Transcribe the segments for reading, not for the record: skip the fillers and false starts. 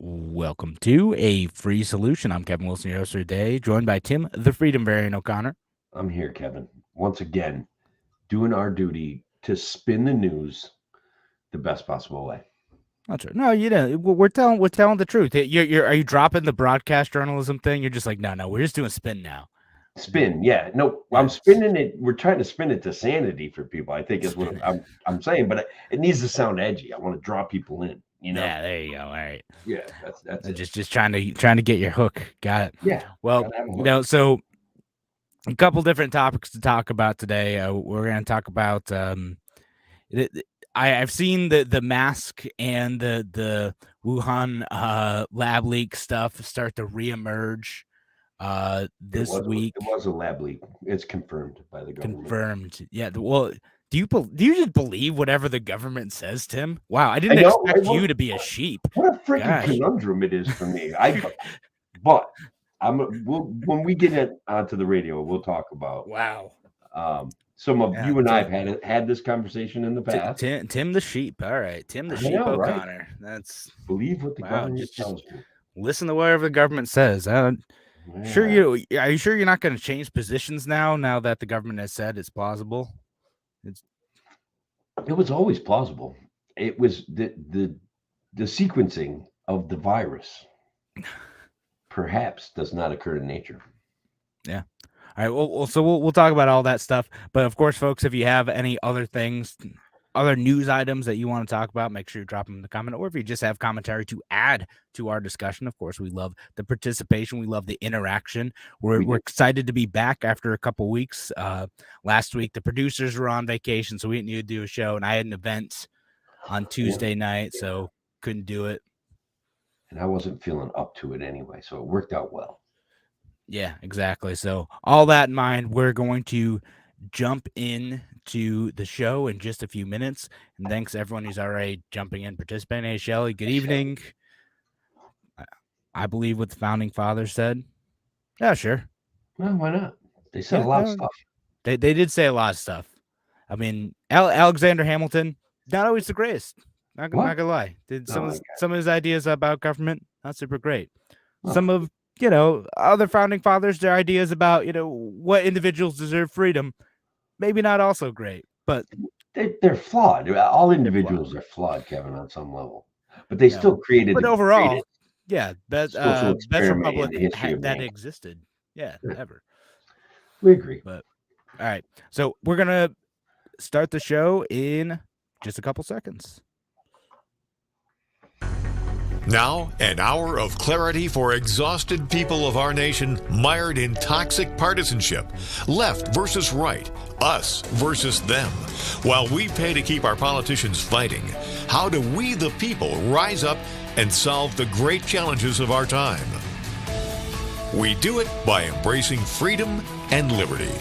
Welcome to A Free Solution. I'm Kevin Wilson, your host for today, joined by Tim, the Freedom Variant O'Connor. I'm here, Kevin, once again, doing our duty to spin the news the best possible way. That's right. No, you know, we're telling the truth. Are you dropping the broadcast journalism thing? You're just like, no, we're just doing spin now. Spin, yeah. No, I'm Yes, spinning it. We're trying to spin it to sanity for people. I think is what spin it. I'm saying, but it needs to sound edgy. I want to draw people in. Yeah, there you go. All right, Yeah, that's it. just trying to get your hook. Got it. Yeah, Well, gotta have a hook. so a couple different topics to talk about today. We're going to talk about I've seen the mask and the Wuhan lab leak stuff start to reemerge this week. It was a lab leak. It's confirmed by the government. Confirmed. Yeah. Well, do you just believe whatever the government says, Tim? Wow, I I didn't know, right? expect you to be a sheep. What a freaking Gosh. conundrum it is for me. But when we get it onto the radio, we'll talk about Wow. some of Yeah. you and I have had this conversation in the past. Tim the sheep. All right, Tim the I sheep know, right? O'Connor. That's Believe what the wow. government Just tells me. listen to whatever the government says. Sure, Yeah, are you sure you're not going to change positions now that the government has said it's plausible? It's it was always plausible. It was the sequencing of the virus perhaps does not occur in nature. yeah. All right. So we'll talk about all that stuff. But of course, folks, if you have any other things, other news items that you want to talk about, make sure you drop them in the comment. Or if you just have commentary to add to our discussion, of course, we love the participation. We love the interaction. We're excited to be back after a couple weeks. Last week the producers were on vacation, so we didn't need to do a show, and I had an event on Tuesday night, so couldn't do it. And I wasn't feeling up to it anyway, so it worked out well. Yeah, exactly. So all that in mind, we're going to jump in to the show in just a few minutes. And thanks everyone who's already jumping in, participating. Hey, Shelly, good evening. I believe what the founding fathers said. Yeah, sure. Well, why not? They said Yeah, a lot of no, stuff. they did say a lot of stuff. I mean, Alexander Hamilton, not always the greatest. Not What? gonna lie. Did Oh my some of his ideas about government not super great. God. Some of other founding fathers, their ideas about what individuals deserve freedom, maybe not also great, but They're flawed. All they're flawed. individuals are flawed, Kevin, on some level. But they Yeah, still created but the overall, greatest yeah, social best experiment in republic the history of that mankind. existed, yeah, Yeah, ever. we agree. But all right, so we're gonna start the show in just a couple seconds. Now, an hour of clarity for exhausted people of our nation mired in toxic partisanship. Left versus right, us versus them. While we pay to keep our politicians fighting, how do we, the people, rise up and solve the great challenges of our time? We do it by embracing freedom and liberty.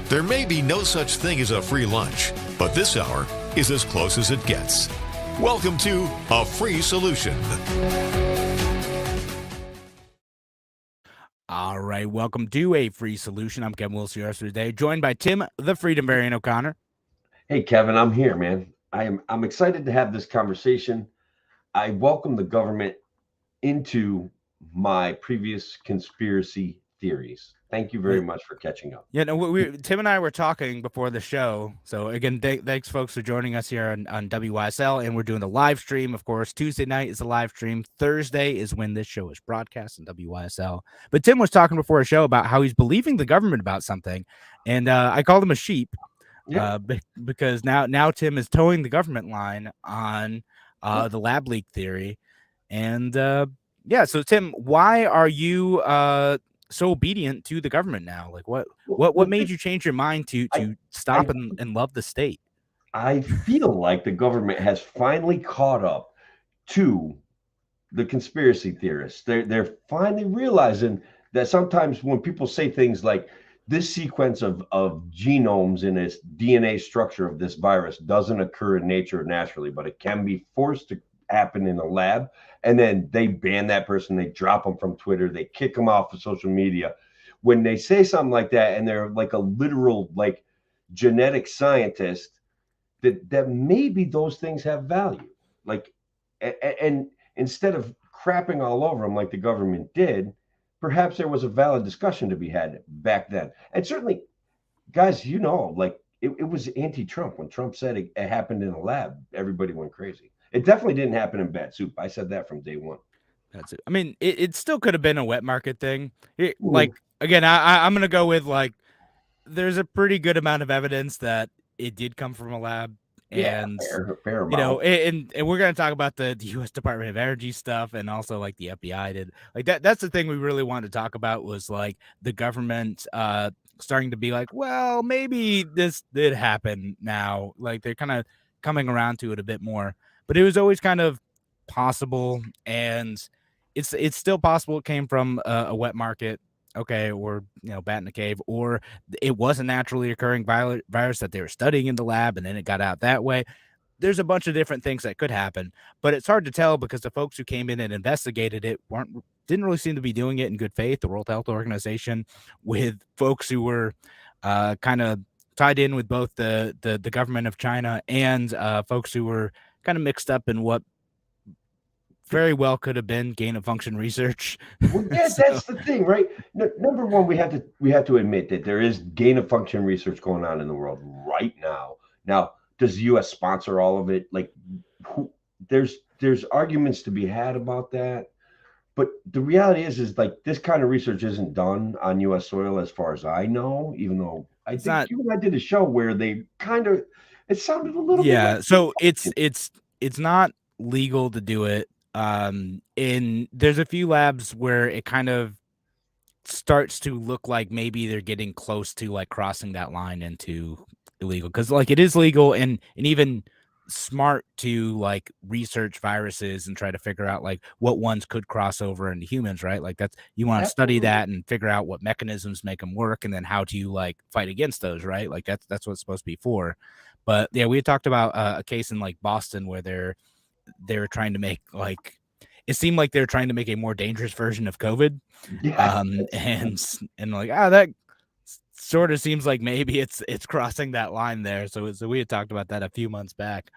There may be no such thing as a free lunch, but this hour is as close as it gets. Welcome to A Free Solution. All right, welcome to A Free Solution. I'm Kevin Wilson, your host for today, joined by Tim, the Freedom Variant O'Connor. Hey, Kevin, I'm here, man. I'm excited to have this conversation. I welcome the government into my previous conspiracy theories. Thank you very much for catching up. Yeah, no, Tim and I were talking before the show. So again, thanks folks for joining us here on WYSL, and we're doing the live stream. Of course, Tuesday night is the live stream. Thursday is when this show is broadcast on WYSL. But Tim was talking before a show about how he's believing the government about something, and I called him a sheep, because now Tim is towing the government line on the lab leak theory, and yeah. So Tim, why are you so obedient to the government now? Like what made you change your mind to stop and love the state? I feel like the government has finally caught up to the conspiracy theorists. They're finally realizing that sometimes when people say things like this sequence of genomes in its DNA structure of this virus doesn't occur in nature naturally, but it can be forced to happen in a lab, and then they ban that person, they drop them from Twitter, they kick them off of social media. When they say something like that, and they're like a literal like genetic scientist, that maybe those things have value. Like, and instead of crapping all over them like the government did, perhaps there was a valid discussion to be had back then. And certainly, guys, like it was anti-Trump. When Trump said it happened in a lab, everybody went crazy. It definitely didn't happen in Bat Soup. I said that from day one. That's it. I mean, it still could have been a wet market thing. Ooh. Again, I'm gonna go with like there's a pretty good amount of evidence that it did come from a lab, and fair you know, amount. and we're gonna talk about the U.S. Department of Energy stuff, and also like the FBI did like that. That's the thing we really wanted to talk about was like the government starting to be like, well, maybe this did happen now. Like they're kind of coming around to it a bit more, but it was always kind of possible, and it's still possible it came from a wet market. Okay, or bat in a cave, or it was a naturally occurring virus that they were studying in the lab, and then it got out that way. There's a bunch of different things that could happen, but it's hard to tell because the folks who came in and investigated it didn't really seem to be doing it in good faith. The World Health Organization, with folks who were kind of tied in with both the government of China and folks who were kind of mixed up in what very well could have been gain of function research. Well, yeah, that's the thing, right? Number one, we have to admit that there is gain of function research going on in the world right now. Now, does the U.S. sponsor all of it? Like, there's arguments to be had about that, but the reality is like this kind of research isn't done on U.S. soil, as far as I know. Even though I think you and I did a show where they kind of it sounded a little bit. Yeah, so it's not legal to do it. And there's a few labs where it kind of starts to look like maybe they're getting close to like crossing that line into illegal, because like it is legal and even smart to like research viruses and try to figure out like what ones could cross over into humans, right? Like that's you want to study that and figure out what mechanisms make them work, and then how do you like fight against those, right? Like that's what it's supposed to be for. But yeah, we had talked about a case in like Boston where they were trying to make like it seemed like they were trying to make a more dangerous version of COVID. Yeah. And like that sort of seems like maybe it's crossing that line there. So we had talked about that a few months back.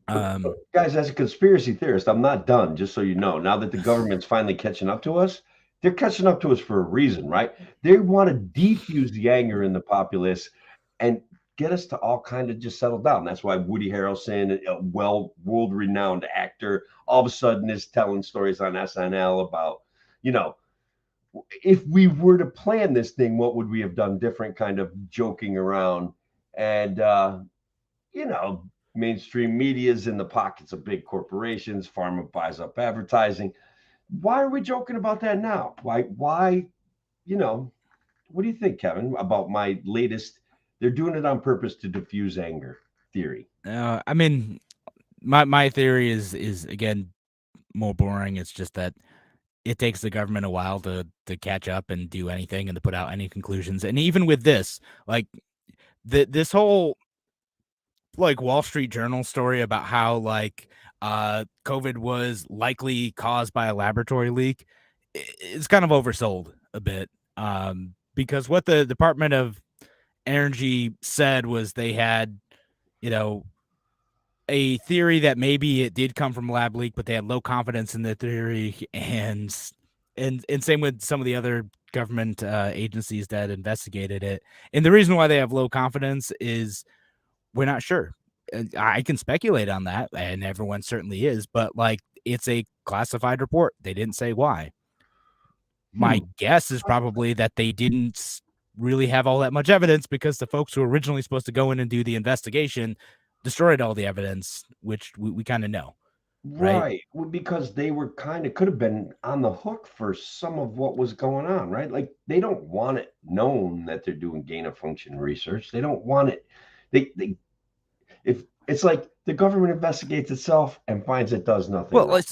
Guys, as a conspiracy theorist, I'm not done, just so you know. Now that the government's finally catching up to us, they're catching up to us for a reason, right? They want to defuse the anger in the populace and get us to all kind of just settle down. That's why Woody Harrelson, a world-renowned actor, all of a sudden is telling stories on SNL about, if we were to plan this thing, what would we have done different, kind of joking around. And, mainstream media's in the pockets of big corporations. Pharma buys up advertising. Why are we joking about that now? Why, what do you think, Kevin, about my latest, they're doing it on purpose to diffuse anger theory? I mean, my theory is again more boring. It's just that it takes the government a while to catch up and do anything and to put out any conclusions. And even with this, like this whole like Wall Street Journal story about how like COVID was likely caused by a laboratory leak, it's kind of oversold a bit, because what the Department of Energy said was they had, a theory that maybe it did come from a lab leak, but they had low confidence in the theory, and same with some of the other government agencies that investigated it. And the reason why they have low confidence is we're not sure. I can speculate on that, and everyone certainly is, but like it's a classified report. They didn't say why. My guess is probably that they didn't really have all that much evidence because the folks who were originally supposed to go in and do the investigation destroyed all the evidence, which we kind of know. Right. Well, because they were could have been on the hook for some of what was going on, right? Like they don't want it known that they're doing gain of function research. They don't want it. If it's like the government investigates itself and finds it does nothing. Well, like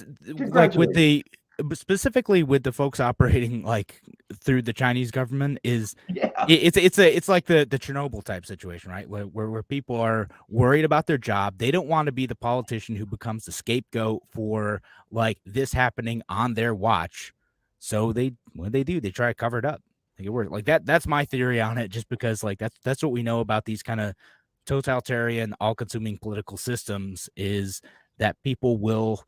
specifically with the folks operating like through the Chinese government it's like the Chernobyl type situation, right? Where people are worried about their job. They don't want to be the politician who becomes the scapegoat for like this happening on their watch. So what they do, they try to cover it up. Like it works. Like that's my theory on it, just because like that's what we know about these kind of totalitarian, all-consuming political systems, is that people will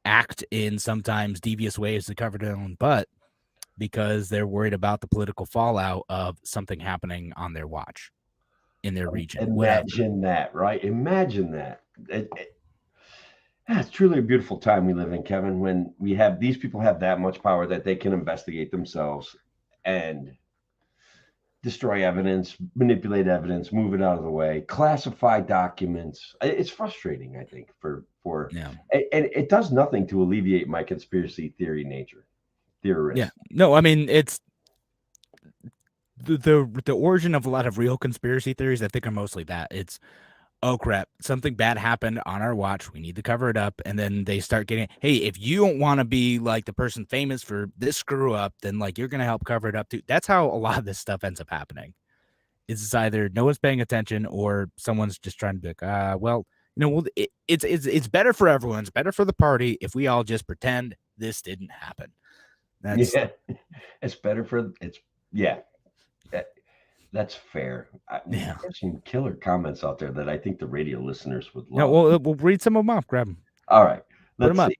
act in sometimes devious ways to cover their own butt because they're worried about the political fallout of something happening on their watch in their region. Imagine that, right? Imagine that. It's truly a beautiful time we live in, Kevin, when we have these people have that much power that they can investigate themselves and destroy evidence, manipulate evidence, move it out of the way, classify documents. It's frustrating, I think, Yeah. And it does nothing to alleviate my conspiracy theory nature. Theorist. Yeah. No, I mean, it's the origin of a lot of real conspiracy theories, I think, are mostly that. It's, oh crap, something bad happened on our watch, we need to cover it up. And then they start getting, hey, if you don't want to be like the person famous for this screw up, then like you're gonna help cover it up too. That's how a lot of this stuff ends up happening. It's either no one's paying attention or someone's just trying to be like, well, it's better for everyone, it's better for the party if we all just pretend this didn't happen. It's better for that's fair. There's some killer comments out there that I think the radio listeners would love. No, we'll read some of them off. Grab them. All right. Put them up.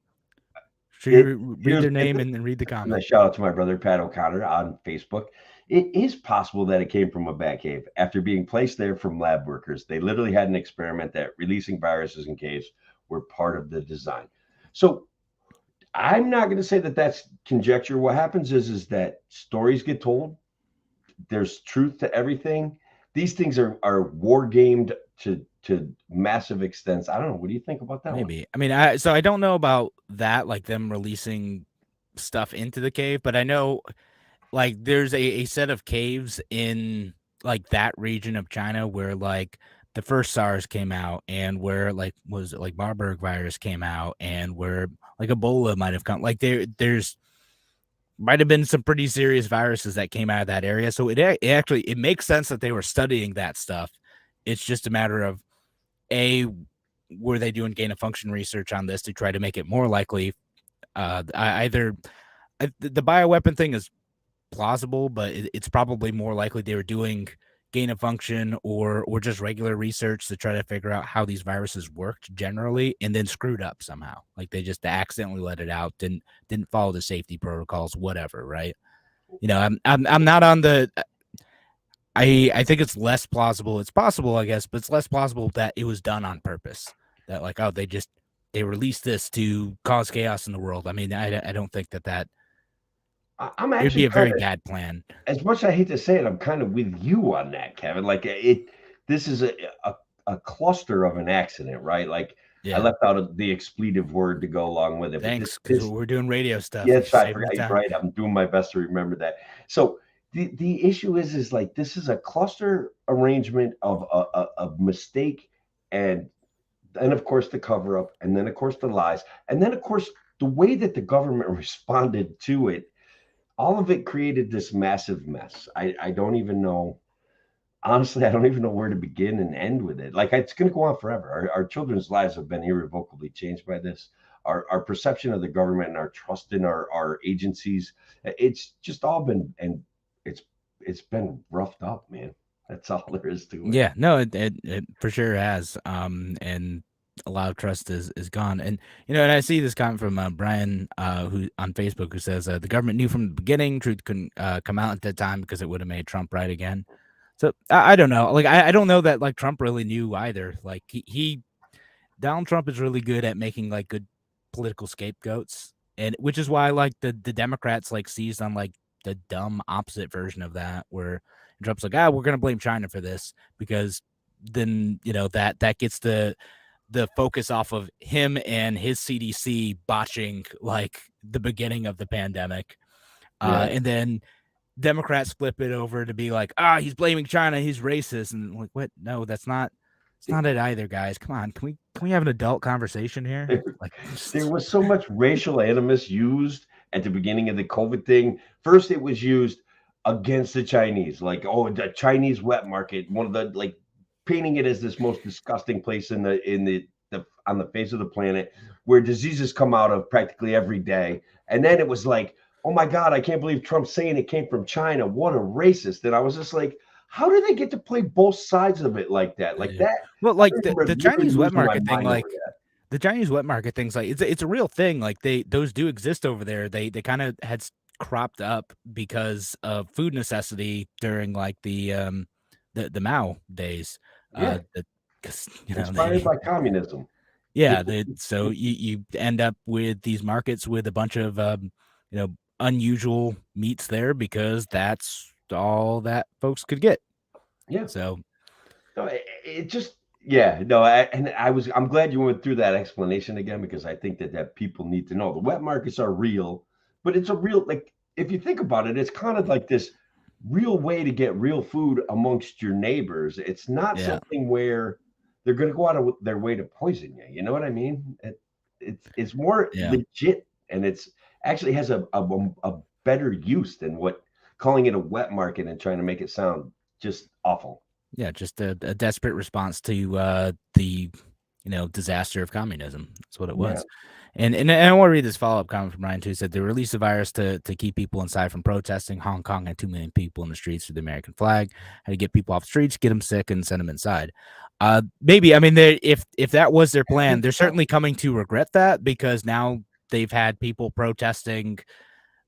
Should you read their name and then read the comment? A shout out to my brother Pat O'Connor on Facebook. It is possible that it came from a bat cave. After being placed there from lab workers, they literally had an experiment that releasing viruses in caves were part of the design. So I'm not going to say that that's conjecture. What happens is that stories get told. There's truth to everything. These things are war gamed to massive extents. I don't know. What do you think about that? Maybe. I mean, I don't know about that, like them releasing stuff into the cave, but I know like there's a set of caves in like that region of China where like the first SARS came out and where like was it like Marburg virus came out and where like Ebola might have come. Like there's might have been some pretty serious viruses that came out of that area. So it makes sense that they were studying that stuff. It's just a matter of were they doing gain of function research on this to try to make it more likely? The bioweapon thing is plausible, but it's probably more likely they were doing gain of function or just regular research to try to figure out how these viruses worked generally and then screwed up somehow. Like they just accidentally let it out, didn't follow the safety protocols, whatever, right? I'm not on the I think it's less plausible. It's possible, I guess, but it's less plausible that it was done on purpose. That like, oh, they released this to cause chaos in the world. I mean, I don't think that I'm actually it'd be a very bad plan. As much as I hate to say it, I'm kind of with you on that, Kevin. Like this is a cluster of an accident, right? Like I left out the expletive word to go along with it. Thanks, because we're doing radio stuff. Yes, I forgot. Right, I'm doing my best to remember that. So the issue is like this is a cluster arrangement of a mistake, and of course the cover up, and then of course the lies, and then of course the way that the government responded to it. All of it created this massive mess. I don't even know. Honestly, I don't even know where to begin and end with it. Like it's going to go on forever. Our children's lives have been irrevocably changed by this. Our perception of the government and our trust in our agencies, it's just all been, and it's been roughed up, man. That's all there is to it. Yeah, no, it for sure has. And a lot of trust is gone. And and I see this comment from Brian who on Facebook who says the government knew from the beginning truth couldn't come out at that time because it would have made Trump right again. So I don't know. Like I don't know that like Trump really knew either. Like Donald Trump is really good at making like good political scapegoats, and which is why like the Democrats like seized on like the dumb opposite version of that where Trump's like, we're gonna blame China for this because then that gets the focus off of him and his CDC botching like the beginning of the pandemic. And then Democrats flip it over to be like, he's blaming China, he's racist. And like, what? No, it's not it either, guys. Come on. Can we have an adult conversation here? Like there was so much racial animus used at the beginning of the COVID thing. First, it was used against the Chinese, like, the Chinese wet market, one of the like painting it as this most disgusting place on the face of the planet where diseases come out of practically every day. And then it was like, oh my God, I can't believe Trump's saying it came from China. What a racist. And I was just like, how do they get to play both sides of it like that? Like that. Well, like the Chinese wet market thing, like the Chinese wet market things, like it's a real thing. Like those do exist over there. They kind of had cropped up because of food necessity during like the Mao days. Yeah, Because inspired by communism. yeah, so you end up with these markets with a bunch of unusual meats there because that's all that folks could get. Yeah. So No, it just I'm glad you went through that explanation again because I think that people need to know the wet markets are real, but it's a real, like, if you think about it, it's kind of like this real way to get real food amongst your neighbors. It's not yeah, something where they're going to go out of their way to poison you. You know what I mean? It's more yeah. legit, and it's actually has a better use than what calling it a wet market and trying to make it sound just awful. Yeah, just a desperate response to the disaster of communism. That's what it Yeah. was. And I want to read this follow-up comment from Ryan too. He said they released the virus to keep people inside from protesting. Hong Kong had 2 million people in the streets with the American flag. Had to get people off the streets, get them sick, and send them inside. Maybe, I mean, if that was their plan, they're certainly coming to regret that because now they've had people protesting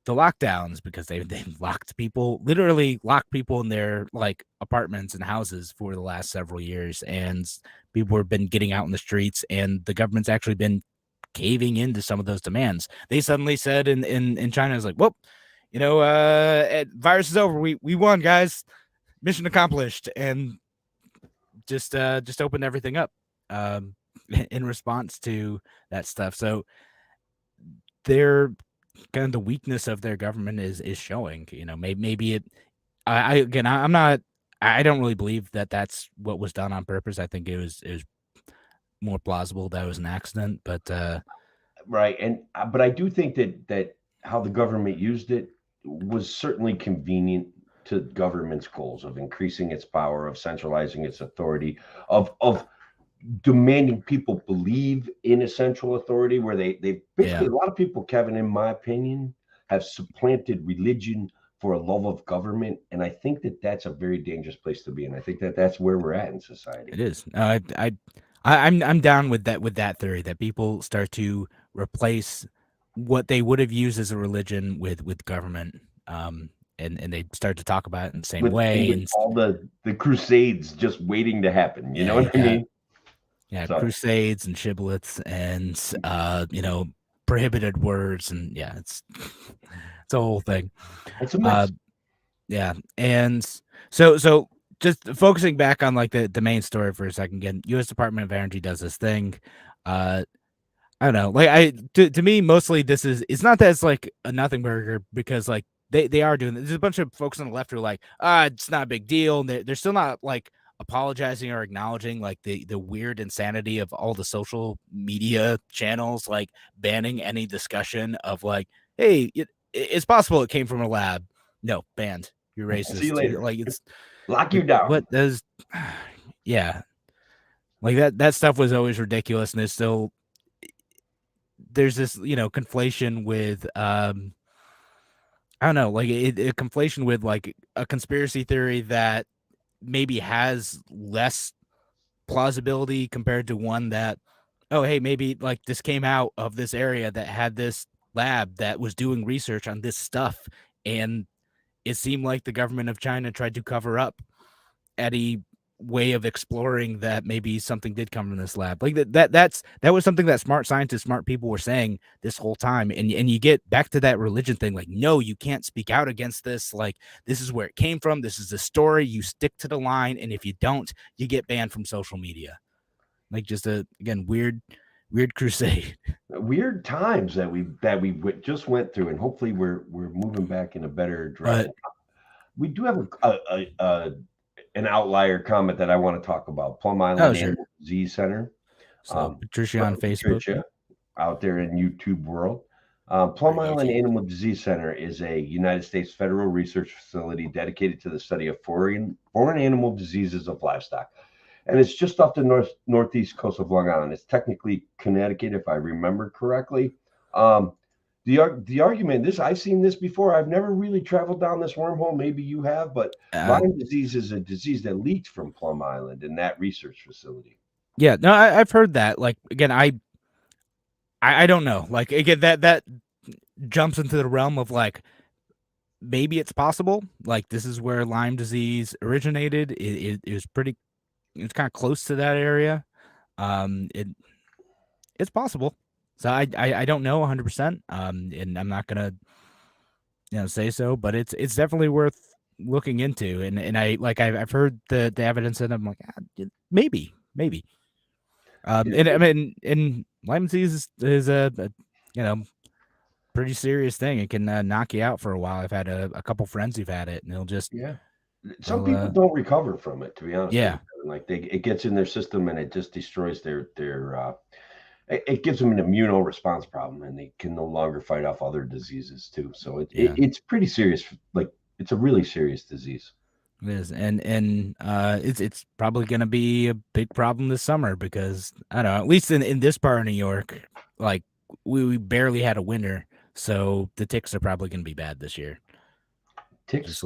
the lockdowns because they've literally locked people in their like apartments and houses for the last several years, and people have been getting out in the streets, and the government's actually been caving into some of those demands. They suddenly said in China is like, well, virus is over, we won, guys, mission accomplished, and just opened everything up in response to that stuff. So they're kind of the weakness of their government is showing. Maybe it. I'm not. I don't really believe that that's what was done on purpose. I think it was more plausible that it was an accident. But Right, and but I do think that how the government used it was certainly convenient to government's goals of increasing its power, of centralizing its authority, of demanding people believe in a central authority where they basically, Yeah. a lot of people, Kevin, in my opinion, have supplanted religion for a love of government, and I think that that's a very dangerous place to be, and I think that that's where we're at in It society. is. I'm down with that theory that people start to replace what they would have used as a religion with government, and they start to talk about it in the same way. With And all the crusades just waiting to happen, you yeah, know what I mean? yeah, So crusades and shibboleths and prohibited words, and yeah, it's a whole thing. it's a mess. Yeah, and so just focusing back on like the main story for a second again, U.S. Department of Energy does this thing. I don't know, like to me mostly it's not that it's like a nothing burger because like they are doing there's a bunch of folks on the left who are like it's not a big deal, and they're still not like apologizing or acknowledging like the weird insanity of all the social media channels like banning any discussion of like, hey, it's possible it came from a lab. No, banned. You're racist. See you later. Like it's Lock you down. what does yeah, like that stuff was always ridiculous, and there's this conflation with I don't know, like a conflation with like a conspiracy theory that maybe has less plausibility compared to one that, oh hey, maybe like this came out of this area that had this lab that was doing research on this stuff, and it seemed like the government of China tried to cover up any way of exploring that maybe something did come from this lab. Like that was something that smart scientists, smart people were saying this whole time. And you get back to that religion thing, like, no, you can't speak out against this. Like, this is where it came from. This is the story. You stick to the line. And if you don't, you get banned from social media. Like just again, weird crusade. Weird times that we just went through, and hopefully we're moving back in a better direction. We do have an outlier comment that I want to talk about. Plum Island Animal Disease Center. So Patricia on Facebook. Patricia, out there in YouTube world. Plum Island Animal Disease Center is a United States federal research facility dedicated to the study of foreign animal diseases of livestock. And it's just off the northeast coast of Long Island. It's technically Connecticut, if I remember correctly. The argument, I've seen this before. I've never really traveled down this wormhole. Maybe you have, but Lyme disease is a disease that leaked from Plum Island in that research facility. Yeah, no, I've heard that. Like again, I don't know. Like again, that jumps into the realm of like maybe it's possible. Like this is where Lyme disease originated. It was pretty. It's kind of close to that area. It's possible. So I don't know 100%. And I'm not gonna say so, but it's definitely worth looking into. And I've heard the evidence, and I'm like maybe. And I mean, and Lyme disease is a pretty serious thing. It can knock you out for a while. I've had a couple friends who've had it, and it'll just Some people don't recover from it, to be honest. Yeah. Like it gets in their system and it just destroys their it gives them an immunoresponse problem, and they can no longer fight off other diseases too. So it's pretty serious. Like it's a really serious disease. It is, and it's probably going to be a big problem this summer because I don't know. At least in this part of New York, like we barely had a winter, so the ticks are probably going to be bad this year. Ticks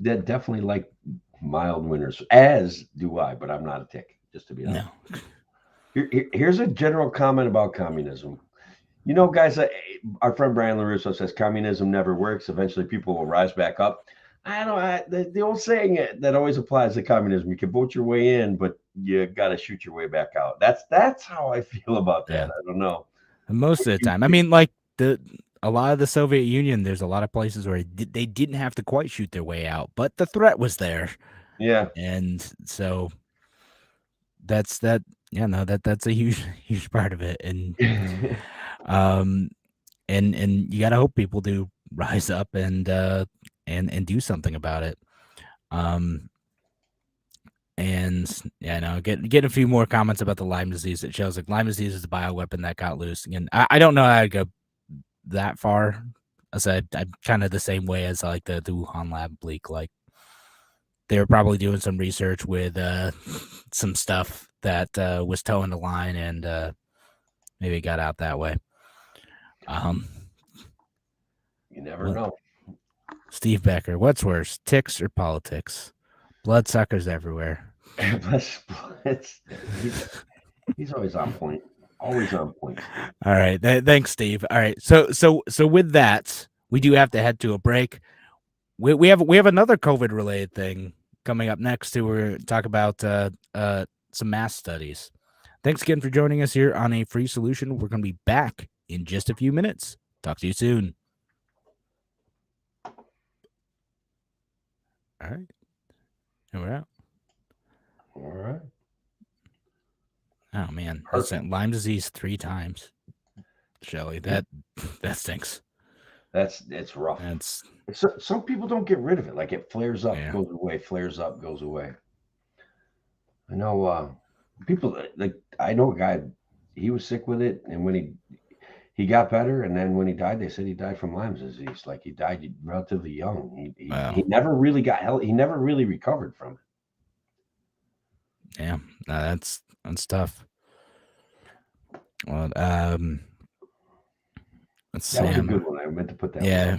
that definitely like mild winters, as do I, but I'm not a tick, just to be honest. No. Here's a general comment about communism. You know, guys, our friend Brian LaRusso says communism never works. Eventually, people will rise back up. I don't know. The old saying that always applies to communism: you can vote your way in, but you got to shoot your way back out. That's how I feel about that. Yeah. I don't know. Most of the time, I mean, like a lot of the Soviet Union, there's a lot of places where they didn't have to quite shoot their way out, but the threat was there. Yeah, and so that's that. Yeah, no, that's a huge part of it, and and you gotta hope people do rise up and do something about it. And yeah, no, get a few more comments about the Lyme disease. It shows like Lyme disease is a bioweapon that got loose. And I don't know how I'd go that far. I said I'm kind of the same way as like the Wuhan lab leak. Like they were probably doing some research with some stuff that was towing the line, and maybe it got out that way. You never know. Steve Becker, what's worse, ticks or politics? Bloodsuckers everywhere. He's always on point. Always on point. All right. Thanks, Steve. All right. So with that, we do have to head to a break. We have another COVID related thing coming up next too. We're talk about some mass studies. Thanks again for joining us here on A Free Solution. We're going to be back in just a few minutes. Talk to you soon. All right. And we're out. All right. Oh man, I sent Lyme disease 3 times. Shelly, that stinks. It's rough. Some people don't get rid of it. Like it flares up, goes away, flares up, goes away. I know people like I know a guy, he was sick with it, and when he got better, and then when he died, they said he died from Lyme disease. Like he died relatively young. He never really got help. He never really recovered from it. Yeah, that's tough. Well, let's see. That was a good one. I meant to put that. Yeah,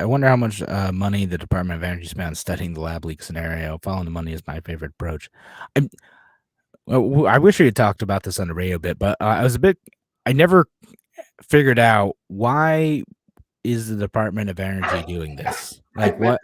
I wonder how much money the Department of Energy spent studying the lab leak scenario. Following the money is my favorite approach. I wish we had talked about this on the radio bit, but I never figured out why is the Department of Energy doing this? Like what?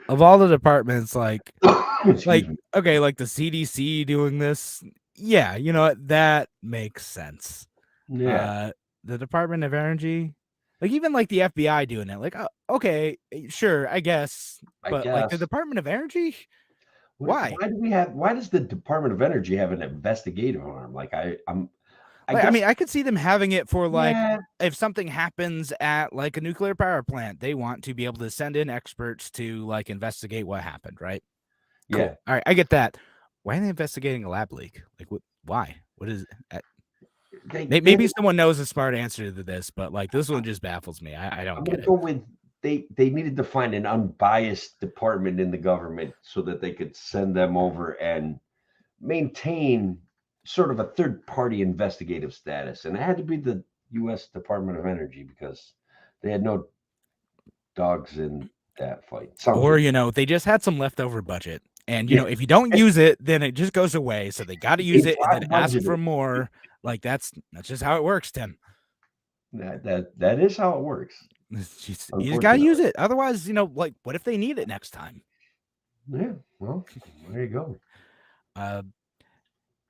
Of all the departments, like okay, like the CDC doing this, yeah, you know what, that makes sense. Yeah, the Department of Energy, like even like the FBI doing it, like okay, sure, I guess, but like the Department of Energy, why? Why does the Department of Energy have an investigative arm? Like I mean, I could see them having it for like if something happens at like a nuclear power plant, they want to be able to send in experts to like investigate what happened, right? Yeah. Cool. All right, I get that. Why are they investigating a lab leak? Like, why? What is it? Maybe someone knows a smart answer to this, but like this one just baffles me. I don't get it. Go with they needed to find an unbiased department in the government so that they could send them over and maintain sort of a third-party investigative status, and it had to be the U.S. Department of Energy because they had no dogs in that fight. Or they just had some leftover budget, and if you don't use it, then it just goes away. So they got to use it and then ask for more. Like that's just how it works, Tim. That is how it works. You just got to use Unfortunately. it. Otherwise, like, what if they need it next time? Yeah, well, there you go.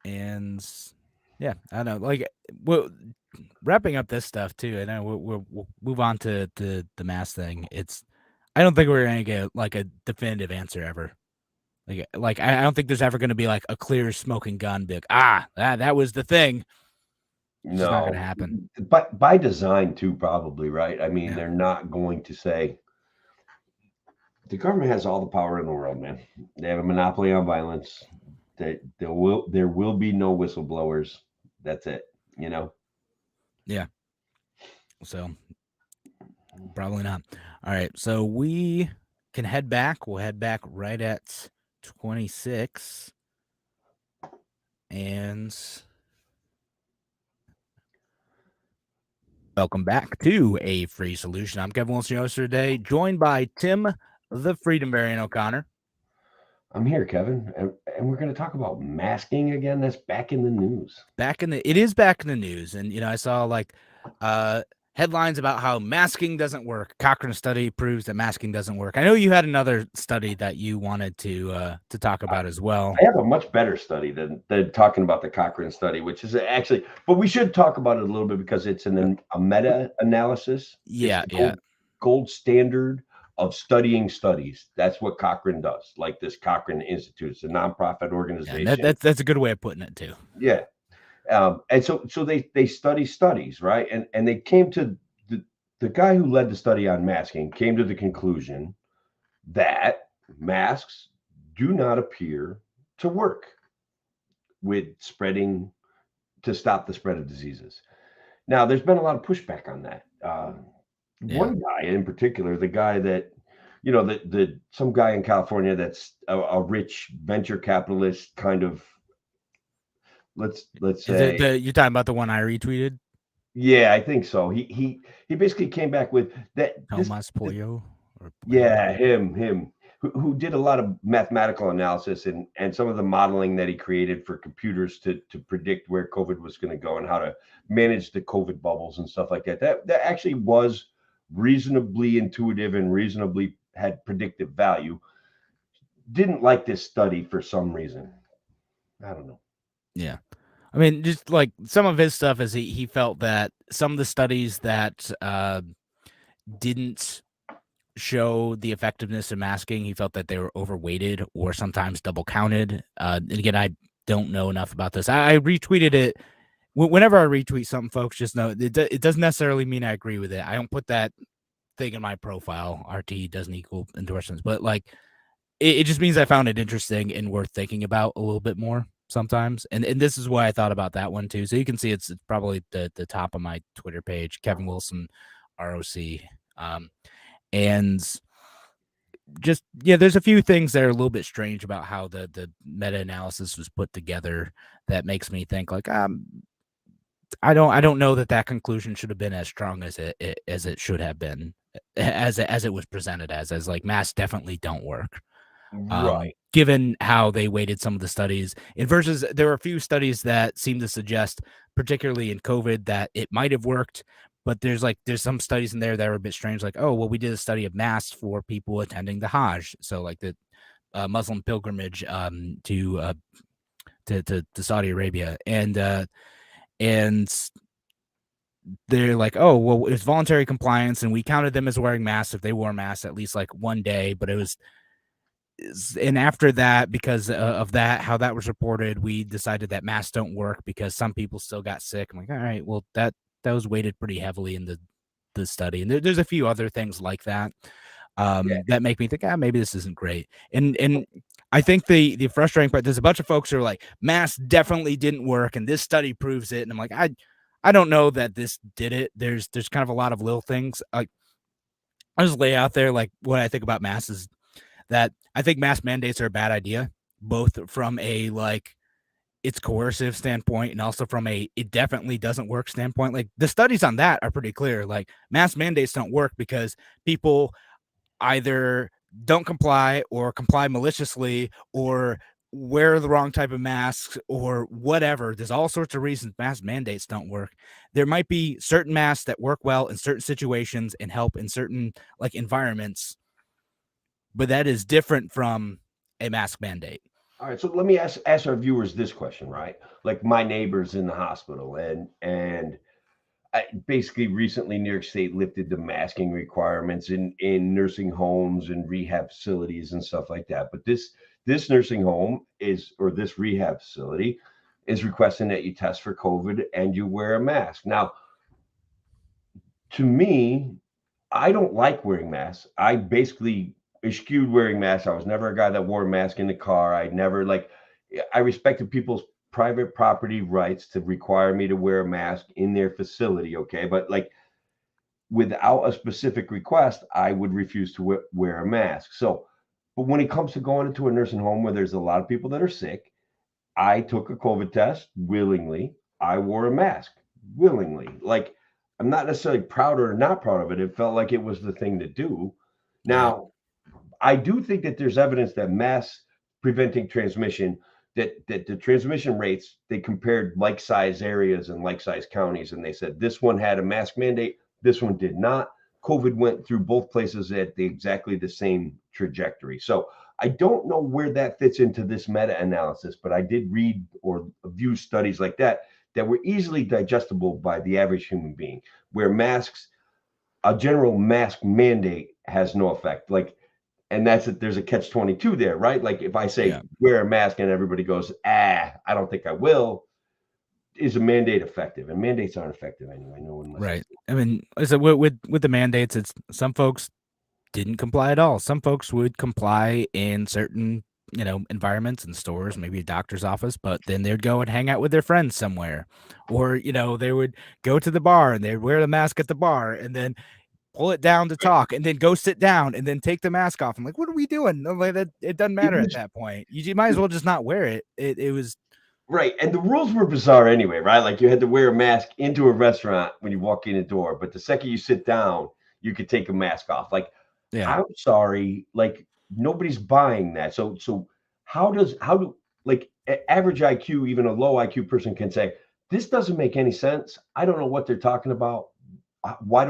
And yeah, I don't know. Like, well, wrapping up this stuff too, and then we'll move on to the mask thing. I don't think we're gonna get like a definitive answer ever. Like I don't think there's ever gonna be like a clear smoking gun. Big that was the thing. It's just not gonna No, happen. but by design too, probably, right? I mean, Yeah. they're not going to say the government has all the power in the world, man. They have a monopoly on violence. There will be no whistleblowers. That's it. Yeah. So probably not. All right. So we can head back. We'll head back right at 26. And welcome back to A Free Solution. I'm Kevin Wilson, your host today, joined by Tim, the Freedom Variant O'Connor. I'm here, Kevin, and we're going to talk about masking again. That's back in the news. It is back in the news, and I saw like headlines about how masking doesn't work. Cochrane study proves that masking doesn't work. I know you had another study that you wanted to talk about as well. I have a much better study than talking about the Cochrane study, which is actually, but we should talk about it a little bit because it's a meta-analysis. Yeah, gold standard of studying studies. That's what Cochrane does. Like this Cochrane Institute, it's a nonprofit organization. Yeah, that's a good way of putting it too. Yeah, and so they study studies, right? And they came to the guy who led the study on masking came to the conclusion that masks do not appear to work with to stop the spread of diseases. Now, there's been a lot of pushback on that. One guy in particular, the guy that, some guy in California that's a rich venture capitalist kind of, let's say. You're talking about the one I retweeted? Yeah, I think so. He basically came back with that. Tomas Pollo? Yeah, him. Who did a lot of mathematical analysis and some of the modeling that he created for computers to predict where COVID was going to go and how to manage the COVID bubbles and stuff like that. That actually was reasonably intuitive and reasonably had predictive value. Didn't like this study for some reason. I don't know. Yeah. I mean, just like some of his stuff is he felt that some of the studies that didn't show the effectiveness of masking, he felt that they were overweighted or sometimes double counted. And again, I don't know enough about this. I retweeted it. Whenever I retweet something, folks, just know it doesn't necessarily mean I agree with it. I don't put that thing in my profile. RT doesn't equal endorsements, but like it just means I found it interesting and worth thinking about a little bit more sometimes. And this is why I thought about that one too. So you can see it's probably the top of my Twitter page, Kevin Wilson, ROC. And just, there's a few things that are a little bit strange about how the meta-analysis was put together that makes me think like, I don't know that conclusion should have been as strong as it should have been, as it was presented as like masks definitely don't work. Right. Given how they weighted some of the studies and versus there were a few studies that seem to suggest, particularly in COVID, that it might have worked. But there's some studies in there that are a bit strange. Like, oh, well, we did a study of masks for people attending the Hajj. So like the Muslim pilgrimage to Saudi Arabia. And they're like, oh, well, it's voluntary compliance. And we counted them as wearing masks if they wore masks at least like one day. But and after that, because of that, how that was reported, we decided that masks don't work because some people still got sick. I'm like, all right, well, that was weighted pretty heavily in the study. And there's a few other things like that that make me think, maybe this isn't great. And I think the frustrating part, there's a bunch of folks who are like, masks definitely didn't work, and this study proves it. And I'm like, I don't know that this did it. There's kind of a lot of little things. Like, I'll just lay out there like what I think about masks is that I think mask mandates are a bad idea, both from a like it's coercive standpoint and also from a it definitely doesn't work standpoint. Like the studies on that are pretty clear. Like mask mandates don't work because people either don't comply or comply maliciously or wear the wrong type of masks or whatever. There's all sorts of reasons mask mandates don't work. There might be certain masks that work well in certain situations and help in certain like environments, but that is different from a mask mandate. All right, so let me ask our viewers this question, right? Like my neighbor's in the hospital, and basically recently New York State lifted the masking requirements in nursing homes and rehab facilities and stuff like that. But this nursing home or this rehab facility is requesting that you test for COVID and you wear a mask. Now, to me, I don't like wearing masks. I basically eschewed wearing masks. I was never a guy that wore a mask in the car. I respected people's private property rights to require me to wear a mask in their facility. Okay. But like without a specific request, I would refuse to wear a mask. So, but when it comes to going into a nursing home where there's a lot of people that are sick, I took a COVID test willingly. I wore a mask willingly. Like, I'm not necessarily proud or not proud of it. It felt like it was the thing to do. Now, I do think that there's evidence that masks preventing transmission, that the transmission rates, they compared like size areas and like size counties, and they said this one had a mask mandate, this one did not. COVID went through both places at exactly the same trajectory. So I don't know where that fits into this meta-analysis, but I did read or view studies like that were easily digestible by the average human being, where a general mask mandate has no effect. Like, and there's a catch-22 there, right? Like if I say wear a mask and everybody goes, I don't think I will, is a mandate effective? And mandates aren't effective anyway. No one listens. Right. I mean, so with the mandates, it's some folks didn't comply at all. Some folks would comply in certain, environments and stores, maybe a doctor's office, but then they'd go and hang out with their friends somewhere. Or, they would go to the bar and they'd wear the mask at the bar and then pull it down to talk and then go sit down and then take the mask off. I'm like, what are we doing? Like that, it doesn't matter at that point. You might as well just not wear it. It was right. And the rules were bizarre anyway, right? Like you had to wear a mask into a restaurant when you walk in the door, but the second you sit down, you could take a mask off. Like, I'm sorry, like nobody's buying that. So how do like average IQ, even a low IQ person can say, this doesn't make any sense. I don't know what they're talking about. Why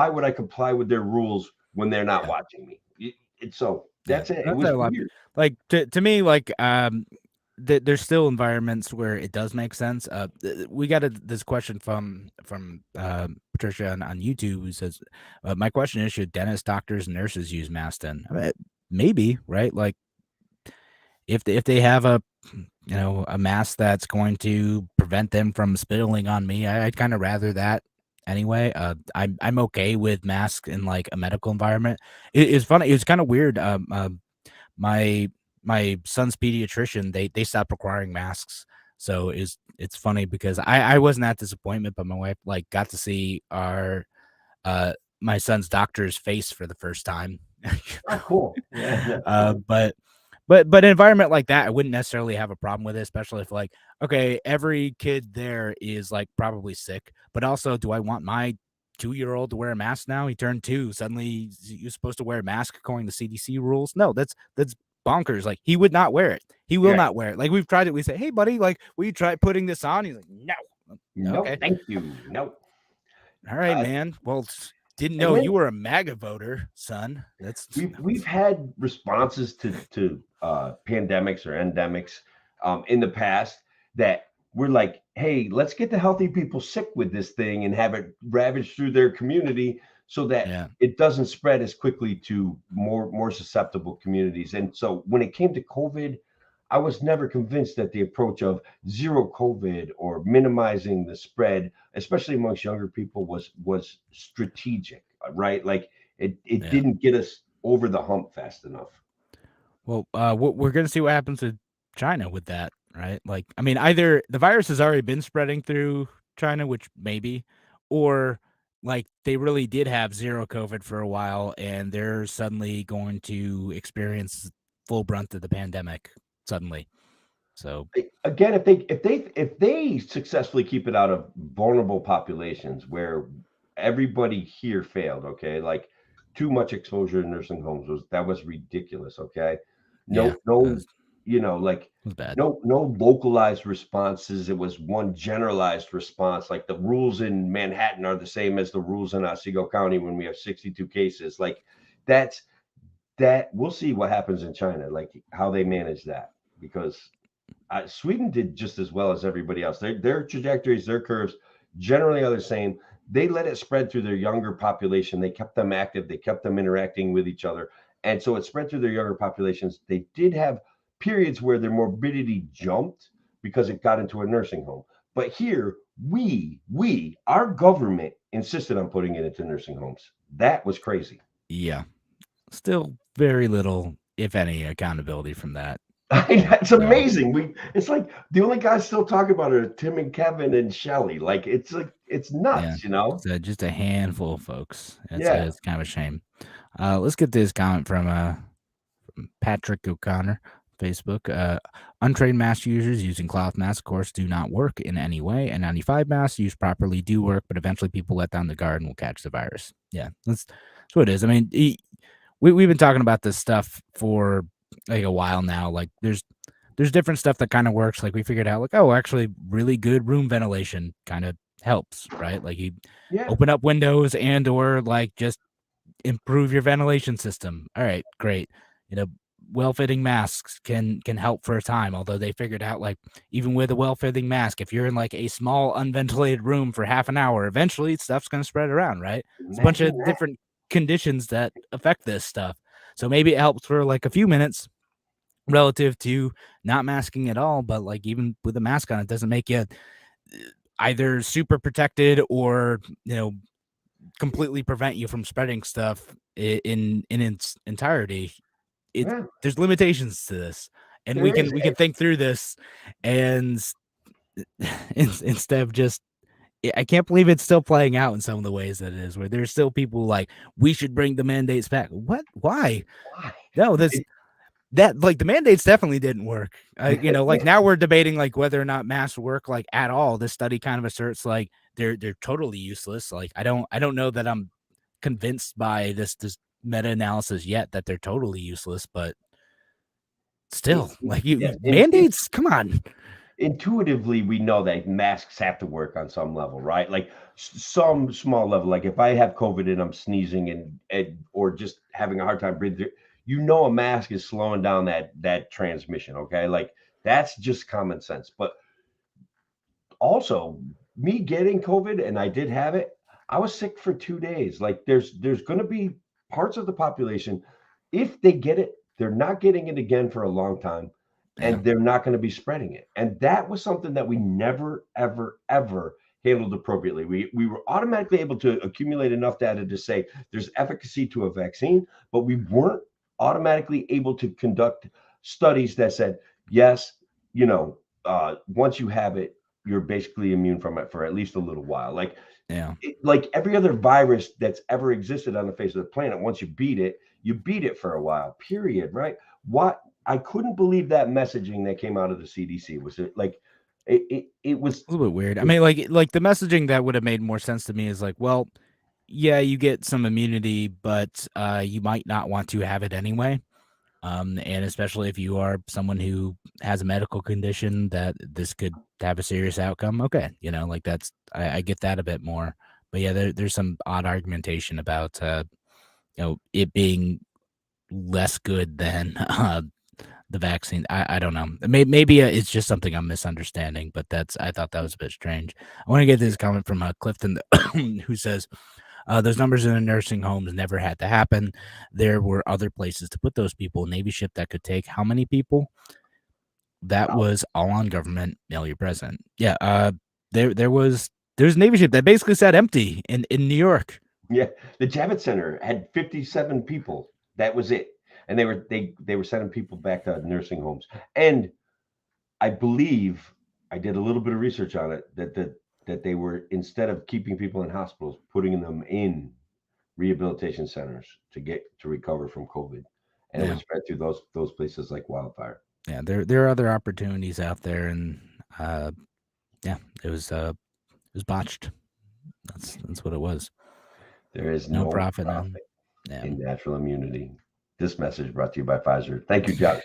would I comply with their rules when they're not watching me? That's it. It was weird. Like to me, like there's still environments where it does make sense. We got this question from Patricia on YouTube, who says, my question is, should dentists, doctors, and nurses use masks then? I mean, maybe, right? Like if they have a mask that's going to prevent them from spilling on me, I'd kind of rather that anyway. I'm okay with masks in like a medical environment. It's funny. It was kind of weird. My son's pediatrician, they stopped requiring masks. So it's funny because I wasn't at this appointment, but my wife like got to see my son's doctor's face for the first time. Oh, cool. Yeah. But an environment like that, I wouldn't necessarily have a problem with it, especially if like, okay, every kid there is like probably sick, but also do I want my 2-year-old to wear a mask now? He turned 2. Suddenly you're supposed to wear a mask according to CDC rules. No, that's bonkers. Like he would not wear it. He will not wear it. Like we've tried it. We say, hey buddy, like will you try putting this on? He's like, no. Okay. Thank you. No. All right, man. Well, didn't know you were a MAGA voter, son. We've had responses to pandemics or endemics in the past that we're like, hey, let's get the healthy people sick with this thing and have it ravage through their community so that it doesn't spread as quickly to more susceptible communities. And so when it came to COVID, I was never convinced that the approach of zero COVID or minimizing the spread, especially amongst younger people, was strategic, right? Like it didn't get us over the hump fast enough. Well, we're going to see what happens with China with that, right? Like, I mean, either the virus has already been spreading through China, which maybe, or like they really did have zero COVID for a while and they're suddenly going to experience full brunt of the pandemic suddenly. So again, if they successfully keep it out of vulnerable populations where everybody here failed, okay, like too much exposure in nursing homes was ridiculous, okay. No like It was bad. no localized responses. It was one generalized response. Like the rules in Manhattan are the same as the rules in Otsego County when we have 62 cases. Like that we'll see what happens in China, like how they manage that, because Sweden did just as well as everybody else. Their trajectories, their curves generally are the same. They let it spread through their younger population. They kept them active. They kept them interacting with each other. And so it spread through their younger populations. They did have periods where their morbidity jumped because it got into a nursing home. But here, our government insisted on putting it into nursing homes. That was crazy. Yeah. Still very little, if any, accountability from that. That's amazing. It's like the only guys still talking about it are Tim and Kevin and Shelly. Like it's nuts, So just a handful of folks. Yeah. It's kind of a shame. Let's get this comment from Patrick O'Connor, Facebook. Untrained mask users using cloth masks, of course, do not work in any way. And 95 masks used properly do work, but eventually people let down the guard and will catch the virus. Yeah, that's what it is. I mean, we've been talking about this stuff for like a while now. Like there's different stuff that kind of works. Like we figured out, like, oh, actually really good room ventilation kind of helps, right? Like you open up windows and or like just improve your ventilation system. All right, great. Well-fitting masks can help for a time, although they figured out, like, even with a well-fitting mask, if you're in like a small unventilated room for half an hour, eventually stuff's going to spread around, right? It's a bunch of different conditions that affect this stuff. So maybe it helps for like a few minutes relative to not masking at all, but like even with a mask on, it doesn't make you either super protected or completely prevent you from spreading stuff in its entirety. There's limitations to this, and we can think through this, and instead of just, I can't believe it's still playing out in some of the ways that it is, where there's still people like, we should bring the mandates back. What? Why? No, that like the mandates definitely didn't work. Like now we're debating like whether or not masks work like at all. This study kind of asserts like they're totally useless. Like I don't know that I'm convinced by this meta-analysis yet that they're totally useless, but still, like mandates, come on. Intuitively, we know that masks have to work on some level, right? Like some small level. Like if I have COVID and I'm sneezing and or just having a hard time breathing, a mask is slowing down that transmission. Okay, like that's just common sense. But also, me getting COVID, and I did have it, I was sick for 2 days. Like there's going to be parts of the population, if they get it, they're not getting it again for a long time, and they're not going to be spreading it. And that was something that we never, ever, ever handled appropriately. We were automatically able to accumulate enough data to say there's efficacy to a vaccine, but we weren't automatically able to conduct studies that said, yes, once you have it, you're basically immune from it for at least a little while. Like, like every other virus that's ever existed on the face of the planet, once you beat it for a while, period, right? I couldn't believe that messaging that came out of the CDC. Was it like, it was a little bit weird. I mean, like the messaging that would have made more sense to me is like, well, yeah, you get some immunity, but you might not want to have it anyway. And especially if you are someone who has a medical condition that this could have a serious outcome. Okay. Like that's, I get that a bit more, but yeah, there's some odd argumentation about, it being less good than the vaccine. I don't know. Maybe it's just something I'm misunderstanding, but I thought that was a bit strange. I want to get this comment from Clifton who says, those numbers in the nursing homes never had to happen. There were other places to put those people. Navy ship that could take how many people? That was all on government. Mail your president. Yeah. There's a Navy ship that basically sat empty in New York. Yeah. The Javits Center had 57 people. That was it. And they were sending people back to nursing homes. And I believe I did a little bit of research on it that they were, instead of keeping people in hospitals, putting them in rehabilitation centers to recover from COVID, and it was spread through those places like wildfire. Yeah, there are other opportunities out there, and it was botched. That's what it was. There is no profit in natural immunity. This message brought to you by Pfizer. Thank you, John.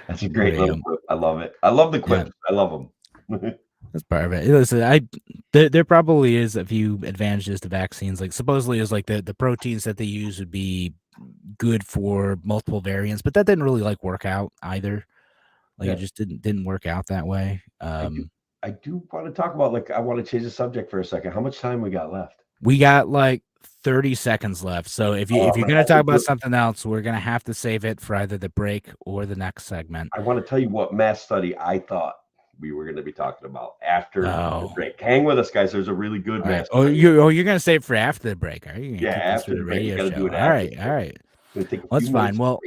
That's a great little clip. I love it. I love the clips. I love them. That's part of it. Listen, there probably is a few advantages to vaccines. Like supposedly is like the proteins that they use would be good for multiple variants, but that didn't really like work out either. Like it just didn't work out that way. I do want to talk about, like, I want to change the subject for a second. How much time we got left? We got like 30 seconds left. So if you're gonna talk about something else, we're gonna have to save it for either the break or the next segment. I want to tell you what mass study I thought we were going to be talking about after the break. Hang with us, guys. There's a really good mass study. You're gonna save it for after the break, are you? After the break. You gotta do it all right. That's fine. Well,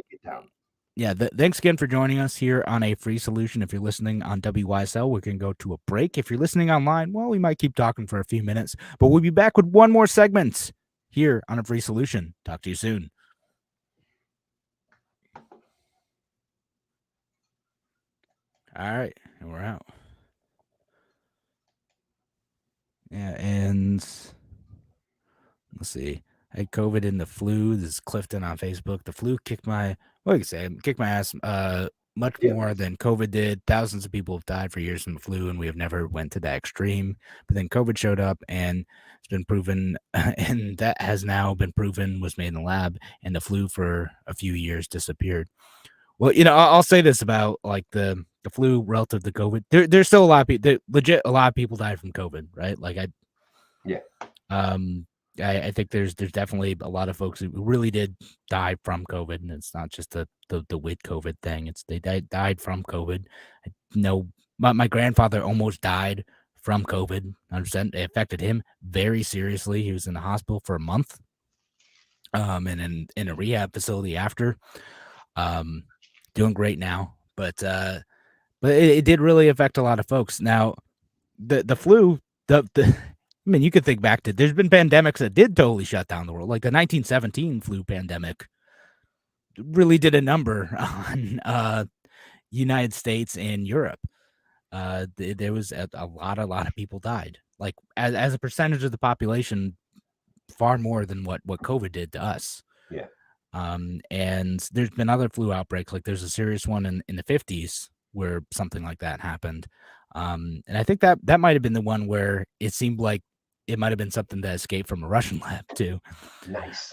yeah, thanks again for joining us here on A Free Solution. If you're listening on WYSL, we're going to go to a break. If you're listening online, well, we might keep talking for a few minutes, but we'll be back with one more segment here on A Free Solution. Talk to you soon. All right, and we're out. Yeah, and let's see. I had COVID and the flu. This is Clifton on Facebook. The flu kicked my ass much more than COVID did. Thousands of people have died for years from the flu, and we have never went to that extreme. But then COVID showed up, and it's been proven, and that has now been proven was made in the lab, and the flu for a few years disappeared. Well, I'll say this about like the flu relative to COVID. There's still a lot of people. Legit, a lot of people died from COVID, right? Like I think there's definitely a lot of folks who really did die from COVID, and it's not just the with COVID thing. It's they died from COVID. I know my grandfather almost died from COVID. It affected him very seriously. He was in the hospital for a month, and in a rehab facility after. Doing great now, but it did really affect a lot of folks. Now, the flu, I mean, you could think back to, there's been pandemics that did totally shut down the world. Like the 1917 flu pandemic really did a number on United States and Europe. There was a lot of people died. Like as a percentage of the population, far more than what COVID did to us. Yeah. And there's been other flu outbreaks. Like there's a serious one in the 50s where something like that happened. And I think that might have been the one where it seemed like it might have been something that escaped from a Russian lab too. Nice.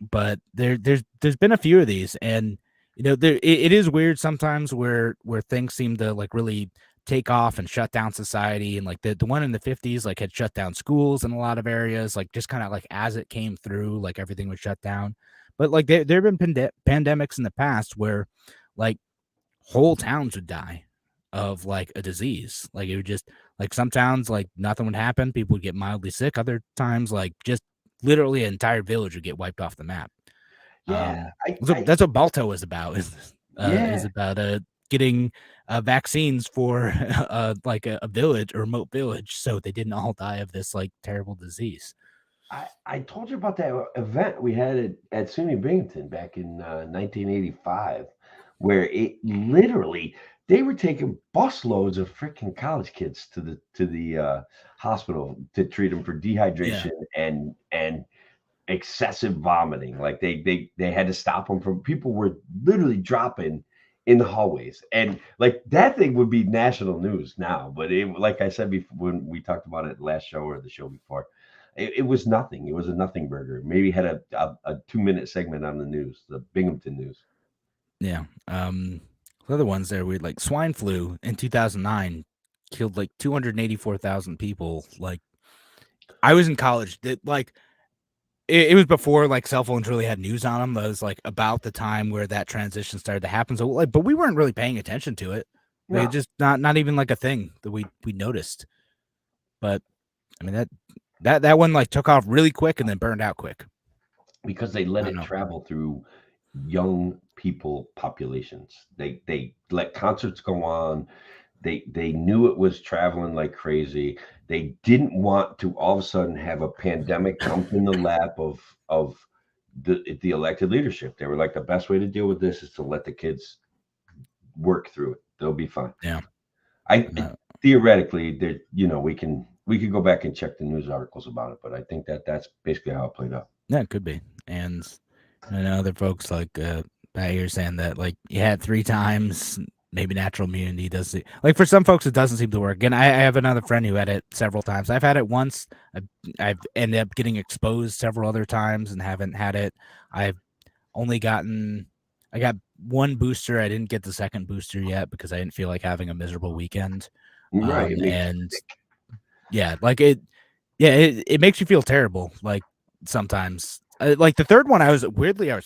But there's been a few of these, and it is weird sometimes where things seem to like really take off and shut down society. And like the one in the 50s like had shut down schools in a lot of areas, like just kind of like as it came through, like everything was shut down. But like there have been pandemics in the past where like whole towns would die of like a disease. Like it would just, like some towns, like nothing would happen, people would get mildly sick. Other times, like just literally an entire village would get wiped off the map. That's what Balto is about. Is about getting vaccines for like a village or remote village, so they didn't all die of this like terrible disease. I told you about that event we had at SUNY Binghamton back in 1985, where it literally, they were taking busloads of freaking college kids to the hospital to treat them for dehydration and excessive vomiting. Like they had to stop them from, people were literally dropping in the hallways, and like that thing would be national news now. But it, like I said before, when we talked about it last show or the show before, it was nothing. It was a nothing burger. Maybe had a 2-minute segment on the news, the Binghamton news. Yeah. The other ones there, we like swine flu in 2009 killed like 284,000 people. Like I was in college. It was before like cell phones really had news on them. That was like about the time where that transition started to happen. So like, but we weren't really paying attention to it. Like, just not even like a thing that we noticed. But I mean that one like took off really quick and then burned out quick because they let it travel through young people populations. They let concerts go on. They knew it was traveling like crazy. They didn't want to all of a sudden have a pandemic come in the lap of the elected leadership. They were like, the best way to deal with this is to let the kids work through it. They'll be fine. Yeah. Theoretically, there, we could go back and check the news articles about it, but I think that's basically how it played out. Yeah, it could be. And I know other folks like Pat here saying that like you had 3 times, maybe natural immunity does it. Like for some folks, it doesn't seem to work. Again, I have another friend who had it several times. I've had it once. I've ended up getting exposed several other times and haven't had it. I've only gotten. I got 1 booster. I didn't get the second booster yet because I didn't feel like having a miserable weekend. Right. It makes you And sick. yeah, like it makes you feel terrible. Like sometimes, like the third one, I was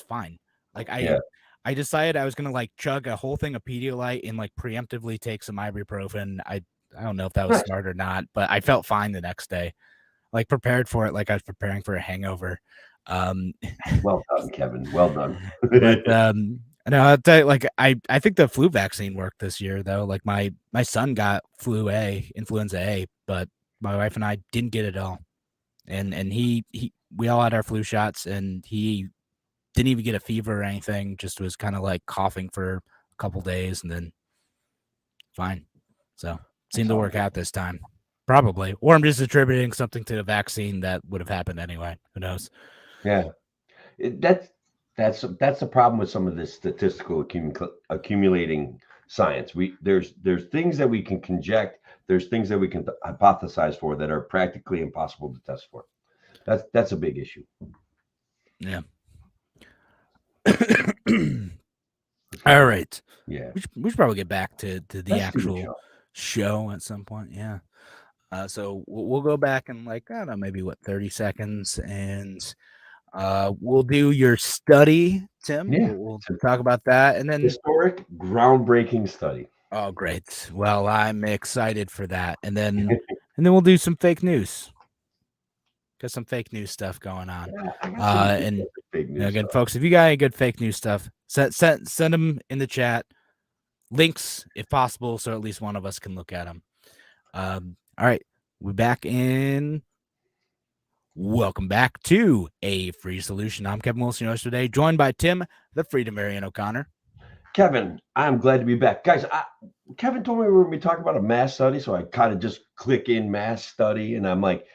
fine. Like Yeah. I decided I was gonna like chug a whole thing of Pedialyte and like preemptively take some ibuprofen. I don't know if that was Nice. smart or not, but I felt fine the next day. Like prepared for it, like I was preparing for a hangover. Um, Well done, Kevin. Well done. but no, I'll tell you, like I think the flu vaccine worked this year though. Like my son got influenza A, but my wife and I didn't get it all. And we all had our flu shots, and he didn't even get a fever or anything. Just was kind of like coughing for a couple days, and then fine. So seemed to work out this time, probably. Or I'm just attributing something to the vaccine that would have happened anyway. Who knows? Yeah. That's the problem with some of this statistical accumulating science. There's things that we can conject. There's things that we can hypothesize for that are practically impossible to test for. That's a big issue. Yeah. All right. Yeah. We should probably get back to the Let's do the actual show at some point. Yeah. So we'll go back in like, I don't know, maybe 30 seconds, and we'll do your study, Tim. Yeah. We'll talk about that, and then Historic, groundbreaking study. oh, great. Well, I'm excited for that, and then we'll do some fake news. Got some fake news stuff going on. Yeah, I got some And big news again, stuff. folks, if you got any good fake news stuff, send them in the chat. Links, if possible, so at least one of us can look at them. All right, we're back in. Welcome back to A Free Solution. I'm Kevin Wilson today, joined by Tim, the Freedom Marion O'Connor. Kevin, I'm glad to be back. Guys, Kevin told me we were going to be talking about a mass study, so I kind of just click in mass study, and I'm like,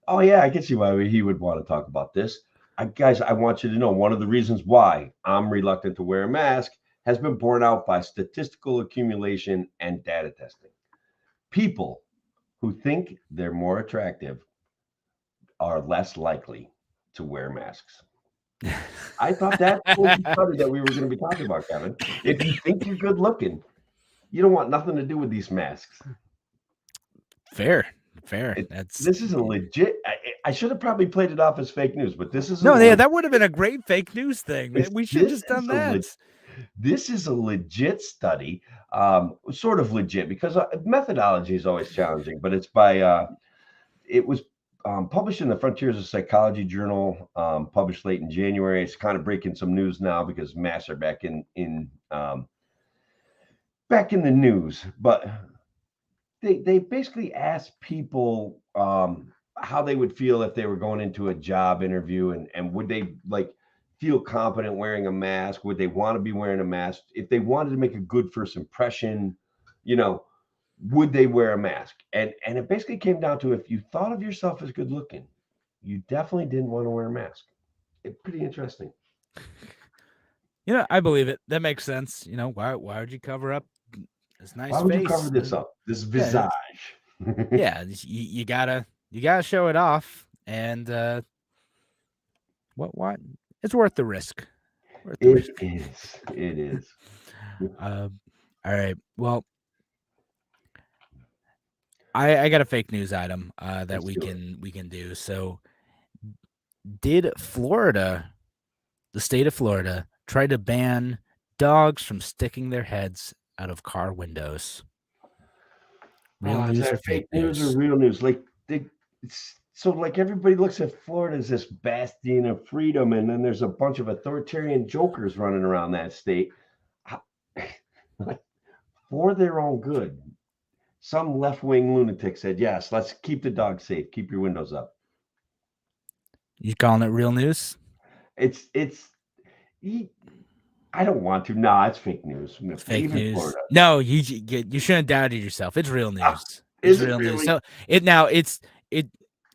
oh, yeah, I can see why he would want to talk about this. Guys, I want you to know one of the reasons why I'm reluctant to wear a mask has been borne out by statistical accumulation and data testing. People who think they're more attractive are less likely to wear masks. I thought that was the study that we were going to be talking about, Kevin. If you think you're good looking, you don't want nothing to do with these masks. Fair. This is a legit. I should have probably played it off as fake news, but this is that would have been a great fake news thing. We should have just done that. This is a legit study, sort of legit, because methodology is always challenging. But it's by it was published in the Frontiers of Psychology journal, published late in January. It's kind of breaking some news now because masks are back in the news. But they basically asked people how they would feel if they were going into a job interview, and would they like feel confident wearing a mask? Would they want to be wearing a mask? If they wanted to make a good first impression, would they wear a mask? And it basically came down to, if you thought of yourself as good looking, you definitely didn't want to wear a mask. It's pretty interesting. I believe it. That makes sense. Why would you cover up this nice face? Why would you cover this up? This visage. Yeah, you gotta show it off, and what? It's worth the risk. It is. All right. Well, I got a fake news item that we can do. So, did the state of Florida, try to ban dogs from sticking their heads out of car windows? Real news or fake news? Or real news? Like everybody looks at Florida as this bastion of freedom, and then there's a bunch of authoritarian jokers running around that state for their own good. Some left-wing lunatic said, yes, let's keep the dogs safe. Keep your windows up. You calling it real news? I don't want to. No, it's fake news. Fake news. Florida. No, you shouldn't have doubted yourself. It's real news. It's real news. So